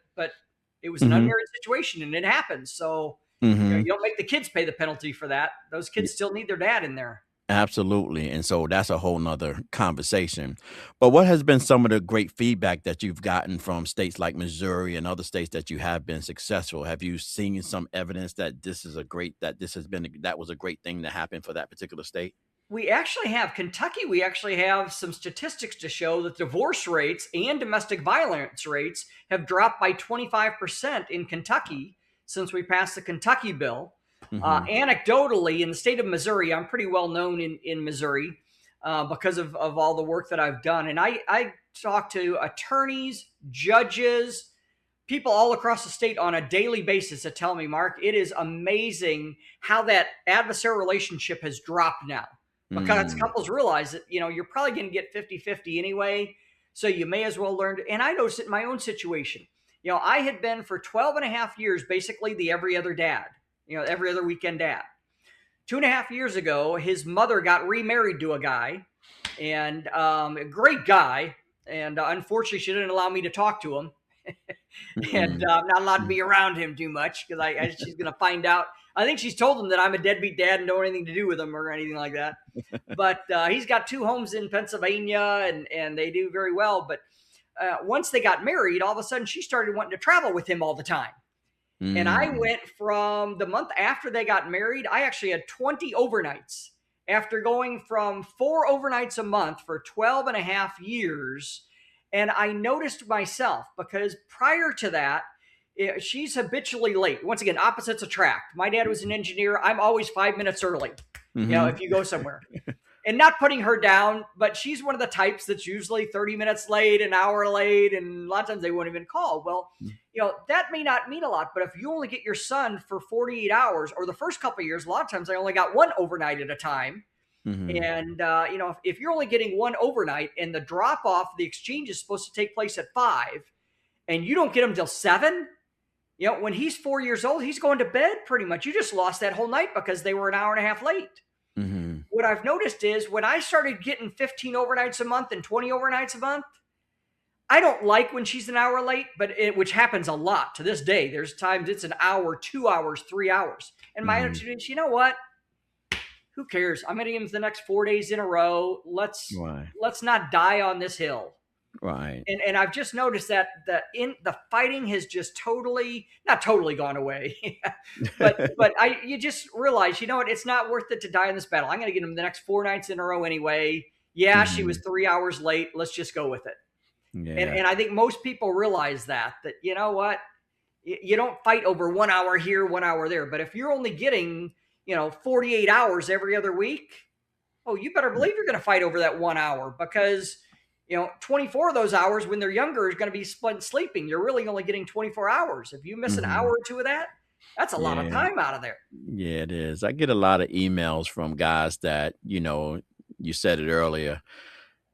it was an Hmm. unmarried situation and it happens. So, Hmm. you don't make the kids pay the penalty for that. Those kids still need their dad in there. Absolutely. And so that's a whole nother conversation. But what has been some of the great feedback that you've gotten from states like Missouri and other states that you have been successful? Have you seen some evidence that that was a great thing that happened for that particular state? We actually have Kentucky. We actually have some statistics to show that divorce rates and domestic violence rates have dropped by 25% in Kentucky since we passed the Kentucky bill. Hmm. Anecdotally, in the state of Missouri, I'm pretty well known in Missouri because of all the work that I've done. And I talk to attorneys, judges, people all across the state on a daily basis that tell me, Mark, it is amazing how that adversarial relationship has dropped now, because Mm. couples realize that, you're probably going to get 50-50 anyway. So you may as well learn to, and I noticed it in my own situation. I had been for 12 and a half years, basically the every other dad, every other weekend dad. 2.5 years ago, his mother got remarried to a guy, and a great guy. And unfortunately, she didn't allow me to talk to him. And Mm. I'm not allowed to be around him too much because she's going to find out. I think she's told him that I'm a deadbeat dad and don't want anything to do with him or anything like that. But he's got 2 homes in Pennsylvania, and they do very well. But once they got married, all of a sudden she started wanting to travel with him all the time. And I Mm. went from the month after they got married, I actually had 20 overnights after going from 4 overnights a month for 12 and a half years. And I noticed myself, because prior to that, she's habitually late. Once again, opposites attract. My dad was an engineer. I'm always 5 minutes early, Mhm. if you go somewhere. And not putting her down, but she's one of the types that's usually 30 minutes late, an hour late, and a lot of times they won't even call. Well, that may not mean a lot, but if you only get your son for 48 hours, or the first couple of years, a lot of times I only got 1 overnight at a time. Mhm. And, if you're only getting 1 overnight and the drop off, the exchange is supposed to take place at 5, and you don't get him till 7, when he's 4 years old, he's going to bed pretty much. You just lost that whole night because they were an hour and a half late. Mhm. What I've noticed is when I started getting 15 overnights a month and 20 overnights a month, I don't like when she's an hour late, which happens a lot to this day. There's times it's an hour, 2 hours, 3 hours. And my Mhm. attitude is, you know what? Who cares? I'm going to give him the next 4 days in a row. Right. Let's not die on this hill. Right. And I've just noticed that the fighting has just not totally gone away, but you just realize, you know what, it's not worth it to die in this battle. I'm going to get him the next 4 nights in a row anyway. Yeah, she was Mhm. 3 hours late. Let's just go with it. And Yeah. and I think most people realize that you know what, you don't fight over 1 hour here, 1 hour there. But if you're only getting 48 hours every other week, oh, you better believe you're going to fight over that 1 hour, because 24 of those hours when they're younger is going to be spent sleeping. You're really only getting 24 hours. If you miss an hour Mhm. or two of that, that's a lot of Yeah. time out of there. Yeah, it is. I get a lot of emails from guys that, you said it earlier,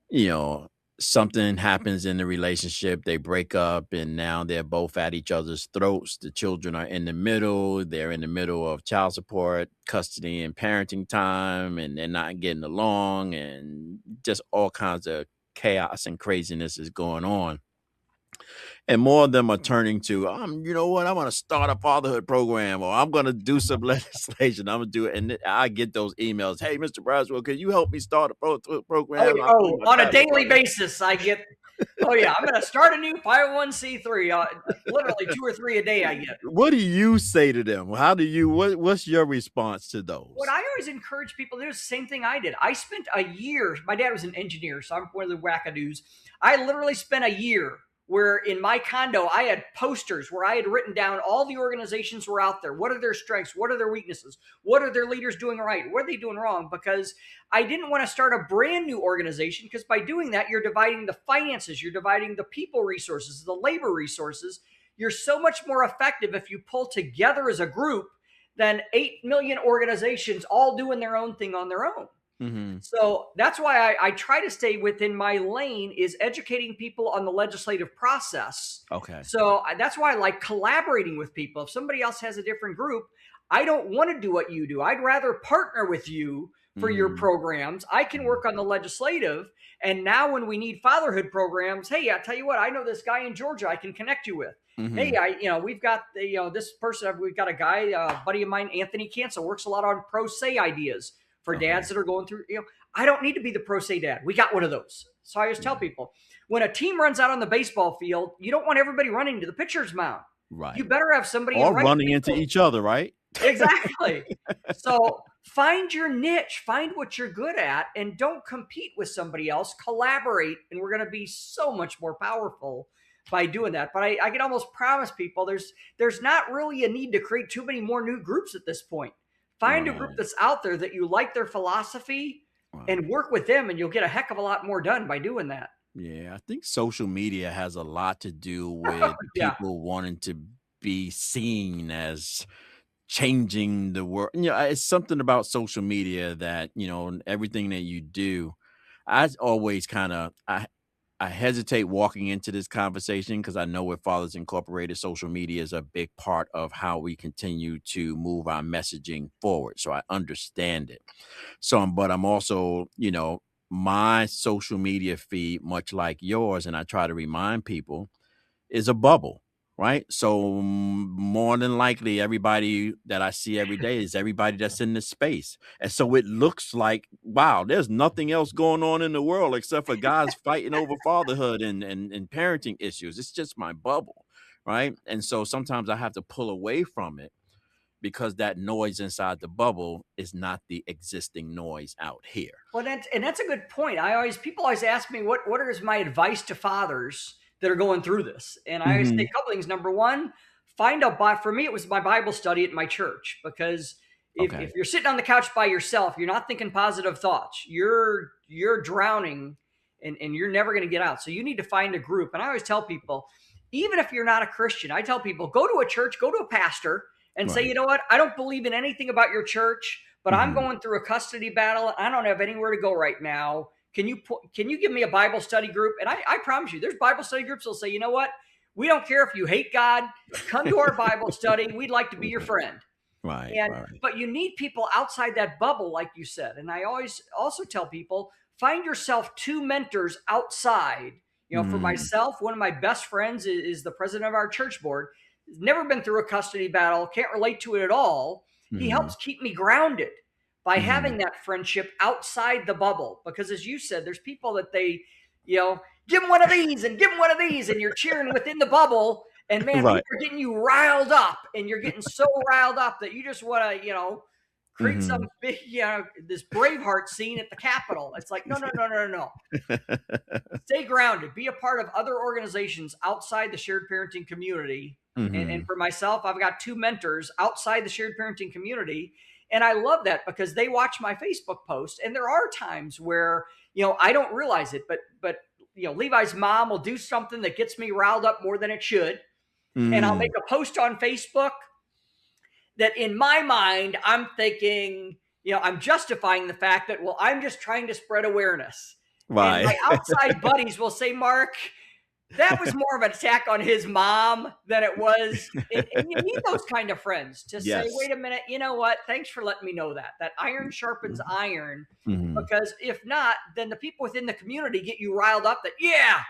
you know, something happens in the relationship, they break up, and now they're both at each other's throats. The children are in the middle. They're in the middle of child support, custody, and parenting time, and they're not getting along, and just all kinds of chaos and craziness is going on. And more of them are turning to, you know what, I want to start a fatherhood program, or I'm going to do some legislation. I'm going to do it. And I get those emails. Hey, Mr. Braswell, can you help me start a Oh, program? oh, My on a child daily support. basis, I get. Oh yeah, I'm going to start a new 501c3. Literally 2 or 3 a day I get. What do you say to them? What's your response to What those? I always encourage people to do is the same thing I did. I spent a year. My dad was an engineer, so I'm one of the wackadoos. I literally spent a year where in my condo I had posters where I had written down all the organizations were out there. What are their strengths? What are their weaknesses? What are their leaders doing right? What are they doing wrong? Because I didn't want to start a brand new organization, because by doing that, you're dividing the finances, you're dividing the people resources, the labor resources. You're so much more effective if you pull together as a group than 8 million organizations all doing their own thing on their own. Mm-hmm. So that's why I try to stay within my lane, is educating people on the legislative process. Okay. So that's why I like collaborating with people. If somebody else has a different group, I don't want to do what you do. I'd rather partner with you for your Mm-hmm. programs. I can work on the legislative. And now when we need fatherhood programs, hey, I tell you what, I know this guy in Georgia I can connect you with. Mm-hmm. Hey, we've got this person, we've got a guy, buddy of mine, Anthony Cancel, works a lot on pro se ideas for Okay. dads that are going through, I don't need to be the pro se dad. We got one of those. So I always tell people, when a team runs out on the baseball field, you don't want everybody running to the pitcher's mound. Right. You better have somebody in Or right running field. into each other, right? Exactly. So find your niche, find what you're good at, and don't compete with somebody else. Collaborate, and we're going to be so much more powerful by doing that. But I can almost promise people there's not really a need to create too many more new groups at this point. Find a group Right. that's out there that you like their philosophy Right. and work with them, and you'll get a heck of a lot more done by doing that. Yeah, I think social media has a lot to do with Yeah. people wanting to be seen as changing the world. It's something about social media that, everything that you do. I always kind of I hesitate walking into this conversation because I know with Fathers Incorporated, social media is a big part of how we continue to move our messaging forward. So I understand it. But I'm also, my social media feed, much like yours, and I try to remind people, is a bubble, right? So more than likely, everybody that I see every day is everybody that's in this space. And so it looks like, wow, there's nothing else going on in the world except for guys fighting over fatherhood and parenting issues. It's just my bubble, right? And so sometimes I have to pull away from it because that noise inside the bubble is not the existing noise out here. Well, that's a good point. People always ask me what is my advice to fathers that are going through this, and I always say Mhm. a couple things. Number one, for me, it was my Bible study at my church, because if Okay. you're sitting on the couch by yourself, you're not thinking positive thoughts. You're drowning, and you're never going to get out. So you need to find a group. And I always tell people, even if you're not a Christian, I tell people, go to a church, go to a pastor, and say, Right. you know what? I don't believe in anything about your church, but I'm Mhm. going through a custody battle. And I don't have anywhere to go right now. Can you give me a Bible study group? And I promise you, there's Bible study groups that'll say, you know what? We don't care if you hate God. Come to our Bible study. We'd like to be your friend. Right. And Right. but you need people outside that bubble, like you said. And I always also tell people, find yourself two mentors outside. For Mhm. myself, one of my best friends is the president of our church board. He's never been through a custody battle, can't relate to it at all. He Mhm. helps keep me grounded by Mhm. having that friendship outside the bubble. Because as you said, there's people that you know, give them one of these and give them one of these, and you're cheering within the bubble. And man, these Right. are getting you riled up, and you're getting so riled up that you just want to, create some Mhm. big, this Braveheart scene at the Capitol. It's like, no, no, no, no, no. Stay grounded. Be a part of other organizations outside the shared parenting community. And Mhm. for myself, I've got two mentors outside the shared parenting community. And I love that because they watch my Facebook post. And there are times where, I don't realize it, but Levi's mom will do something that gets me riled up more than it should. And I'll make Mm. a post on Facebook that in my mind, I'm thinking, I'm justifying the fact that, well, I'm just trying to spread awareness. And Right. my outside buddies will say, Mark, that was more of an attack on his mom than it was. And you need those kind of friends to say, Yes. wait a minute, you know what? Thanks for letting me know that. That iron sharpens Mhm. iron. Mhm. Because if not, then the people within the community get you riled up that, yeah,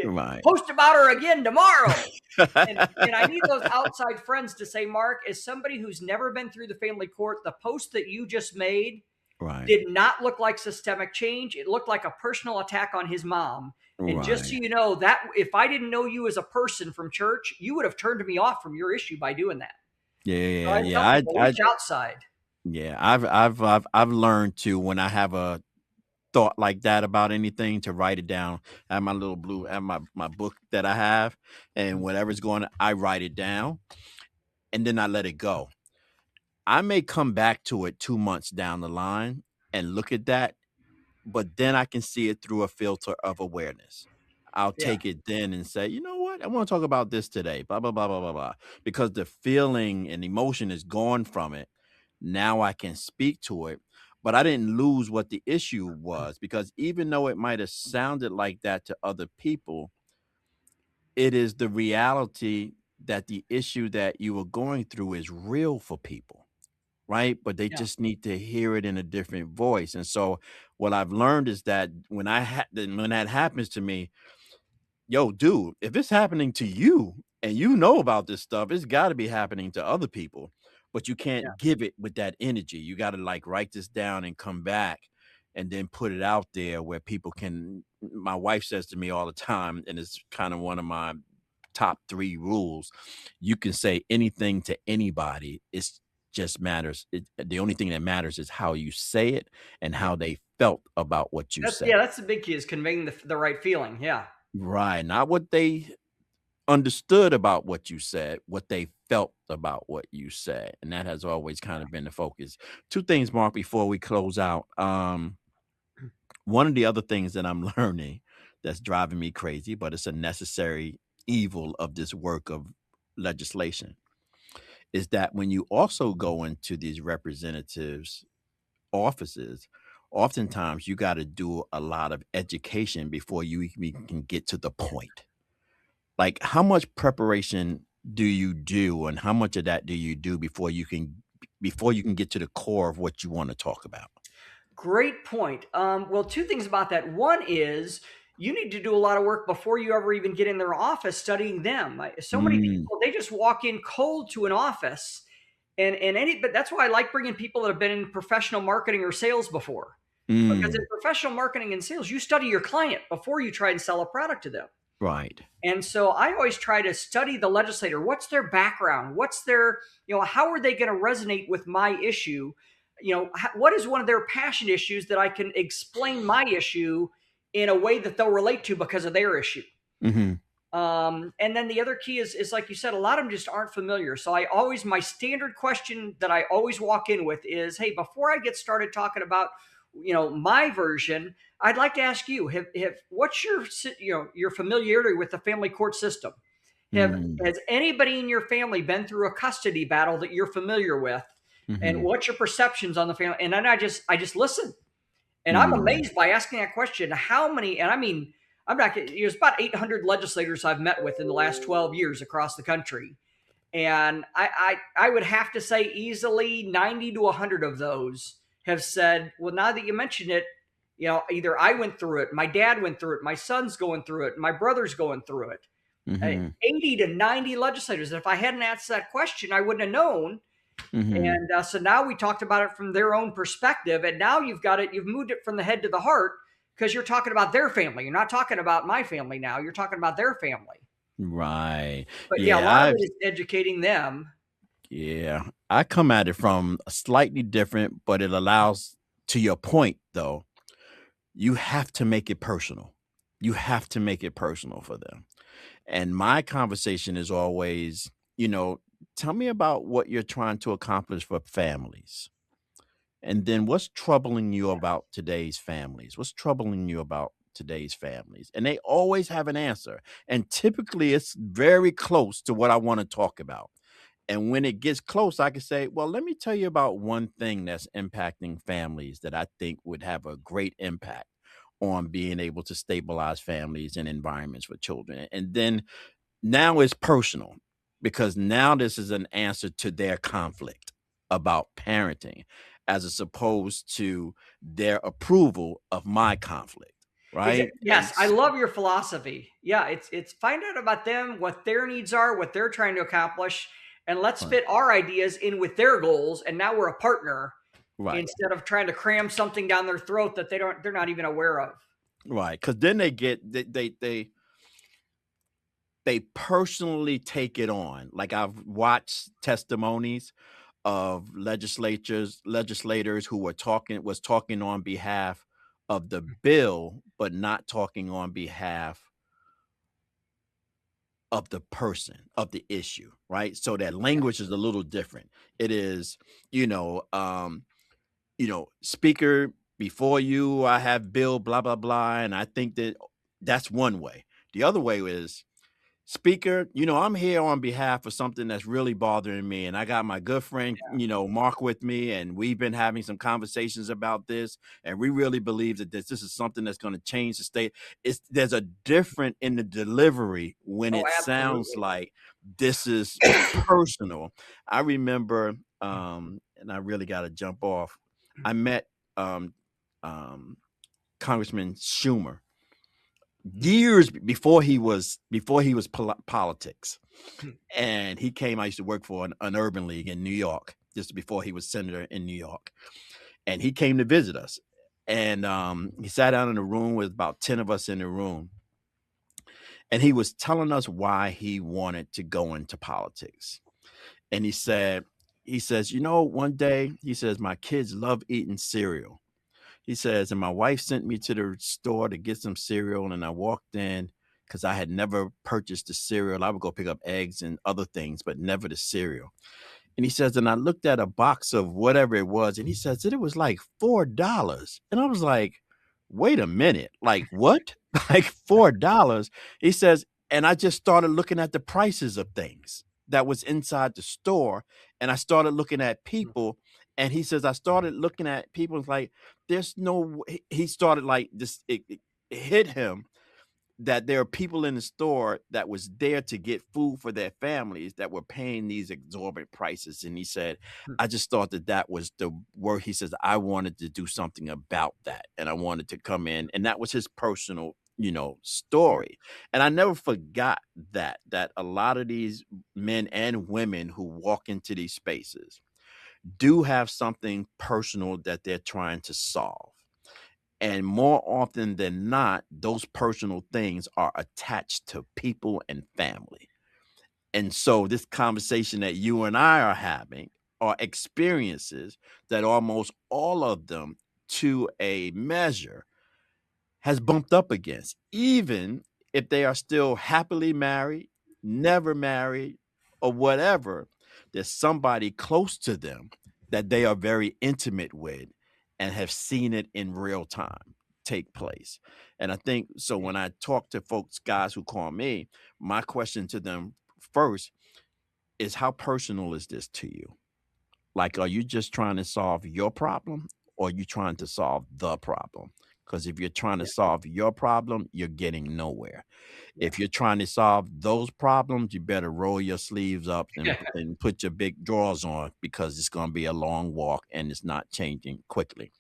Right. post about her again tomorrow. And I need those outside friends to say, Mark, as somebody who's never been through the family court, the post that you just made Right. did not look like systemic change. It looked like a personal attack on his mom. And just so Right. you know, that if I didn't know you as a person from church, you would have turned me off from your issue by doing that. Yeah, So yeah, I yeah. tell people, I reach outside. yeah, I've learned to, when I have a thought like that about anything, to write it down. I have my little blue, I have my book that I have, and whatever's going on, I write it down and then I let it go. I may come back to it 2 months down the line and look at that, but then I can see it through a filter of awareness. I'll Yeah. take it then and say, "You know what? I wanna talk about this today, blah, blah, blah, blah, blah, blah," because the feeling and emotion is gone from it. Now I can speak to it, but I didn't lose what the issue was, because even though it might have sounded like that to other people, it is the reality that the issue that you were going through is real for people, right? But they Yeah. just need to hear it in a different voice. And so what I've learned is that when that happens to me, yo, dude, if it's happening to you and you know about this stuff, it's got to be happening to other people, but you Yeah. can't give it with that energy. You got to like write this down and come back and then put it out there where people can. My wife says to me all the time, and it's kind of one of my top 3 rules. You can say anything to anybody. It's just matters. The only thing that matters is how you say it and Yeah. how they felt about what you said. That's the big key, is conveying the right feeling. Yeah. Right. Not what they understood about what you said, what they felt about what you said. And that has always kind of been the focus. 2 things, Mark, before we close out. One of the other things that I'm learning that's driving me crazy, but it's a necessary evil of this work of legislation, is that when you also go into these representatives' offices, oftentimes you got to do a lot of education before you even can get to the point. Like, how much preparation do you do, and how much of that do you do before you can get to the core of what you wanna talk about? Great point. Well, two things about that. One is you need to do a lot of work before you ever even get in their office studying them. So many Mm, people, they just walk in cold to an office, but that's why I like bringing people that have been in professional marketing or sales before. Because in mm, professional marketing and sales, you study your client before you try and sell a product to them. right. And so I always try to study the legislator. What's their background? What's their, how are they going to resonate with my issue? What is one of their passion issues that I can explain my issue in a way that they'll relate to because of their issue? Mhm, And then the other key is like you said, a lot of them just aren't familiar. So my standard question that I always walk in with is, hey, before I get started talking about, my version, I'd like to ask you, what's your familiarity with the family court system? mhm, Has anybody in your family been through a custody battle that you're familiar with? And mhm, what's your perceptions on the family? And then I just listen. And I'm mhm, amazed by asking that question. How many, and I mean, I'm not, there's about 800 legislators I've met with in the last 12 years across the country. And I would have to say easily 90 to 100 of those have said, well, now that you mention it, either I went through it, my dad went through it, my son's going through it, my brother's going through it. mhm, 80 to 90 legislators. And if I hadn't asked that question, I wouldn't have known. mhm. And so now we talked about it from their own perspective. And now you've moved it from the head to the heart because you're talking about their family. You're not talking about my family now. You're talking about their family. Right. But yeah, a Yeah, lot of it is educating them. I come at it from a slightly different, but it allows, to your point, though, you have to make it personal. You have to make it personal for them. And my conversation is always, you know, tell me about what you're trying to accomplish for families. And then what's troubling you about today's families? What's troubling you about today's families? And they always have an answer. And typically it's very close to what I want to talk about. And when it gets close, I can say, well, let me tell you about one thing that's impacting families that I think would have a great impact on being able to stabilize families and environments for children. And then now it's personal, because now this is an answer to their conflict about parenting, as opposed to their approval of my conflict, right? And Yes, I love your philosophy. Yeah, it's find out about them, what their needs are, what they're trying to accomplish, and let's right, fit our ideas in with their goals. And now we're a partner right, instead of trying to cram something down their throat that they're not even aware of. right. Because then they personally take it on. Like, I've watched testimonies of legislators who was talking on behalf of the bill, but not talking on behalf of the person, of the issue, right? So that language is a little different. It is, you know, speaker, before you, I have bill, blah, blah, blah. And I think that that's one way. The other way is, Speaker, I'm here on behalf of something that's really bothering me. And I got my good friend, Mark with me, and we've been having some conversations about this. And we really believe that this is something that's going to change the state. There's a different in the delivery when Oh, it sounds absolutely. like this is personal. I remember, and I really got to jump off. I met um, um, Congressman Schumer years before he was politics, and he came. I used to work for an urban league in New York just before he was senator in New York, and he came to visit us, and he sat down in a room with about 10 of us in the room, and he was telling us why he wanted to go into politics. And he says, one day, he says, my kids love eating cereal. He says, and my wife sent me to the store to get some cereal, and I walked in because I had never purchased the cereal. I would go pick up eggs and other things, but never the cereal. And he says, and I looked at a box of whatever it was, and he says that it was like $4. And I was like, wait a minute, like what? Like $4? He says, and I just started looking at the prices of things that was inside the store, and I started looking at people. And he says, I started looking at people like, there's no, he started like this, it hit him that there are people in the store that was there to get food for their families that were paying these exorbitant prices. And he said, I just thought that was the word. He says, I wanted to do something about that. And I wanted to come in. And that was his personal, story. And I never forgot that a lot of these men and women who walk into these spaces do have something personal that they're trying to solve. And more often than not, those personal things are attached to people and family. And so, this conversation that you and I are having are experiences that almost all of them, to a measure, has bumped up against, even if they are still happily married, never married, or whatever. There's somebody close to them that they are very intimate with and have seen it in real time take place. And I think so when I talk to folks, guys who call me, my question to them first is, how personal is this to you? Like, are you just trying to solve your problem, or are you trying to solve the problem? Because if you're trying to solve your problem, you're getting nowhere. Yeah. If you're trying to solve those problems, you better roll your sleeves up and, Yeah. and put your big drawers on, because it's going to be a long walk and it's not changing quickly.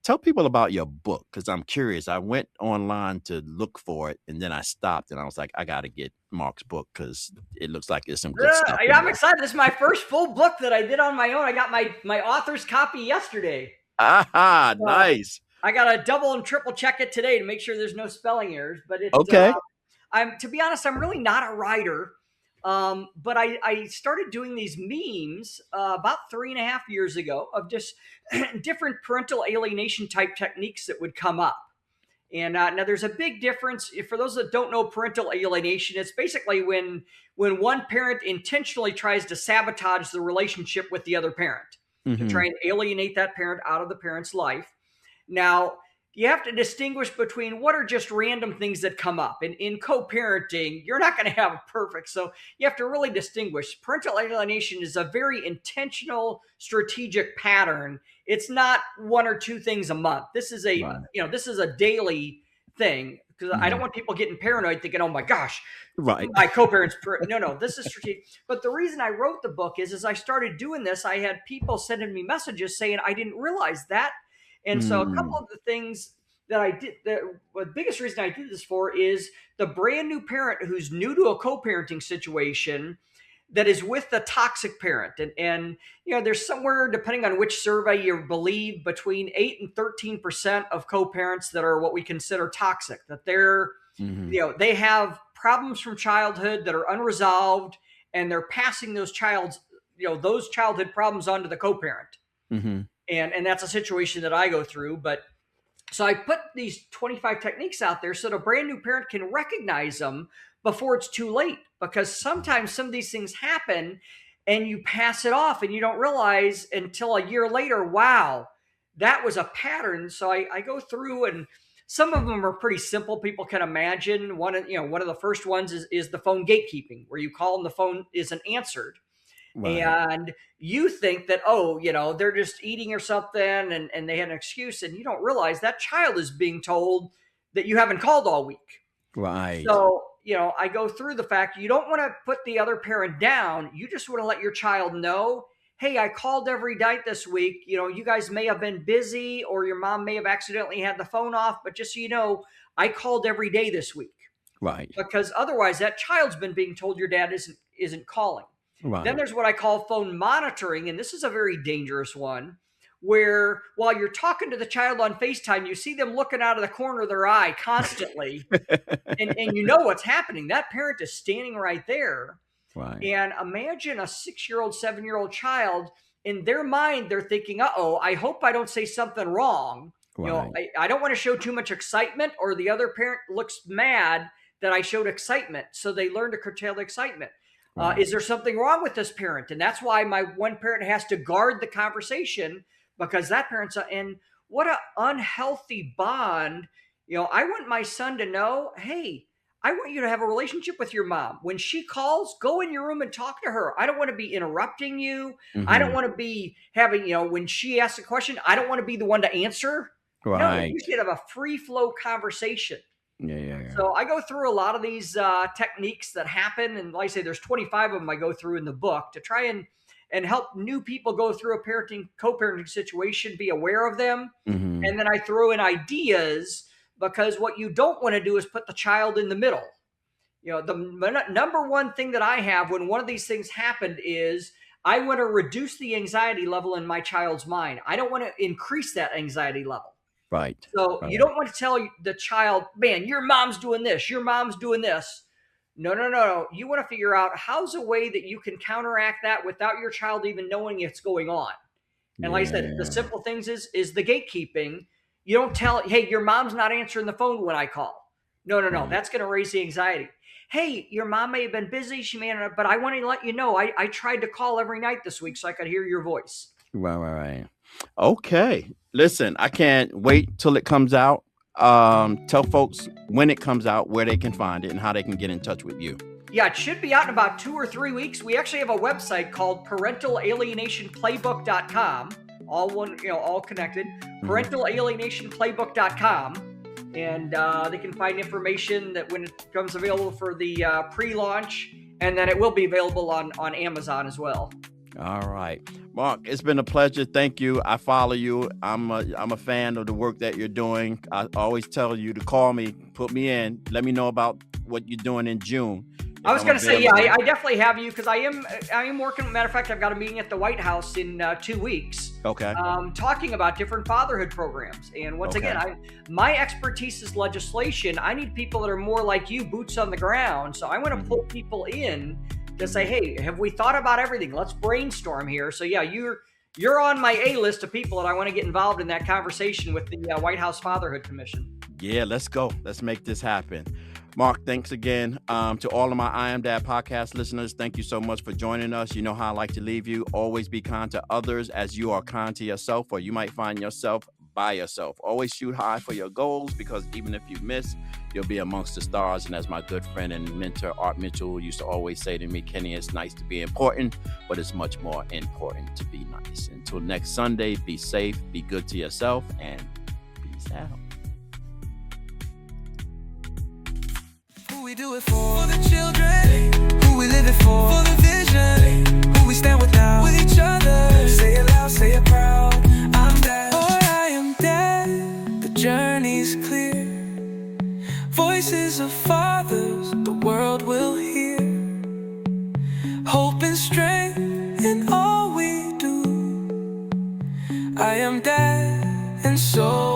Tell people about your book, because I'm curious. I went online to look for it, and then I stopped and I was like, I got to get Mark's book because it looks like there's some good stuff in I'm there. excited. This is my first full book that I did on my own. I got my author's copy yesterday. Aha, So nice. I got to double and triple check it today to make sure there's no spelling errors. But Okay. I'm, to be honest, I'm really not a writer. But I started doing these memes about 3.5 years ago of just different parental alienation type techniques that would come up. And now there's a big difference. For those that don't know parental alienation, it's basically when one parent intentionally tries to sabotage the relationship with the other parent to Mm-hmm. try and alienate that parent out of the parent's life. Now, you have to distinguish between what are just random things that come up. In co-parenting, you're not going to have a perfect. So you have to really distinguish. Parental alienation is a very intentional, strategic pattern. It's not one or two things a month. This is Right. this is a daily thing, because I don't Mm-hmm. want people getting paranoid thinking, oh my gosh, Right. my co-parents. No, this is strategic. But the reason I wrote the book is I started doing this, I had people sending me messages saying, I didn't realize that. And so a couple Mm. of the things that I did, the biggest reason I did this for is the brand new parent who's new to a co-parenting situation that is with the toxic parent. And there's somewhere, depending on which survey you believe, between 8 and 13% of co-parents that are what we consider toxic, that Mm-hmm. they have problems from childhood that are unresolved, and they're passing those childhood problems onto the co-parent. Mm-hmm. And that's a situation that I go through. But so I put these 25 techniques out there so that a brand new parent can recognize them before it's too late. Because sometimes some of these things happen and you pass it off and you don't realize until a year later, wow, that was a pattern. So I go through and Some of them are pretty simple. People can imagine. One of the first ones is the phone gatekeeping, where you call and the phone isn't answered. Right. And you think that, they're just eating or something and they had an excuse, and you don't realize that child is being told that you haven't called all week. Right. So, I go through the fact you don't want to put the other parent down. You just want to let your child know, hey, I called every night this week. You guys may have been busy, or your mom may have accidentally had the phone off, but just so you know, I called every day this week. Right. Because otherwise that child's been being told your dad isn't calling. Right. Then there's what I call phone monitoring, and this is a very dangerous one, where while you're talking to the child on FaceTime, you see them looking out of the corner of their eye constantly, and you know what's happening. That parent is standing right there. Right. And imagine a 6-year-old, 7-year-old child. In their mind, they're thinking, uh-oh, I hope I don't say something wrong. Right. I don't want to show too much excitement, or the other parent looks mad that I showed excitement. So they learn to curtail the excitement. Right. Is there something wrong with this parent? And that's why my one parent has to guard the conversation, because that parent's and what an unhealthy bond. I want my son to know, hey, I want you to have a relationship with your mom. When she calls, go in your room and talk to her. I don't want to be interrupting you. I don't want to be having, when she asks a question, I don't want to be the one to answer. Right. No, you should have a free flow conversation. Yeah. So I go through a lot of these techniques that happen. And like I say, there's 25 of them I go through in the book to try and help new people go through a co-parenting situation, be aware of them. Mm-hmm. And then I throw in ideas, because what you don't want to do is put the child in the middle. The number one thing that I have when one of these things happened is I want to reduce the anxiety level in my child's mind. I don't want to increase that anxiety level. Right. So you don't want to tell the child, man, your mom's doing this, your mom's doing this. No. You want to figure out how's a way that you can counteract that without your child even knowing it's going on. And like I said, the simple things is the gatekeeping. You don't tell, hey, your mom's not answering the phone when I call. No. That's going to raise the anxiety. Hey, your mom may have been busy. She may have, but I want to let you know, I tried to call every night this week so I could hear your voice. Right. Okay. Listen, I can't wait till it comes out. Tell folks when it comes out, where they can find it, and how they can get in touch with you. Yeah, it should be out in about 2 or 3 weeks. We actually have a website called Parental Alienation Playbook.com. All connected. Parental Alienation Playbook.com. And they can find information that when it becomes available for the pre-launch, and then it will be available on Amazon as well. All right. Mark, it's been a pleasure. Thank you. I follow you. I'm a fan of the work that you're doing. I always tell you to call me, put me in, let me know about what you're doing in June. I was going to say, I definitely have you, because I am working. Matter of fact, I've got a meeting at the White House in 2 weeks. Okay. Talking about different fatherhood programs. And once again, my expertise is legislation. I need people that are more like you, boots on the ground. So I want to pull people in to say, hey, have we thought about everything? Let's brainstorm here. So yeah, you're on my A list of people that I want to get involved in that conversation with the White House Fatherhood Commission. Yeah, let's go. Let's make this happen. Mark, thanks again. To all of my I Am Dad podcast listeners, thank you so much for joining us. You know how I like to leave you. Always be kind to others as you are kind to yourself, or you might find yourself by yourself. Always shoot high for your goals, because even if you miss, you'll be amongst the stars. And as my good friend and mentor, Art Mitchell, used to always say to me, Kenny, it's nice to be important, but it's much more important to be nice. Until next Sunday, be safe, be good to yourself, and peace out. Who we do it for the children, who we live it for the vision, who we stand with now, with each other. Say it loud, say it proud. I'm dad, or I am dad. The journey's clear. Voices of fathers the world will hear. Hope and strength in all we do. I am dad, and so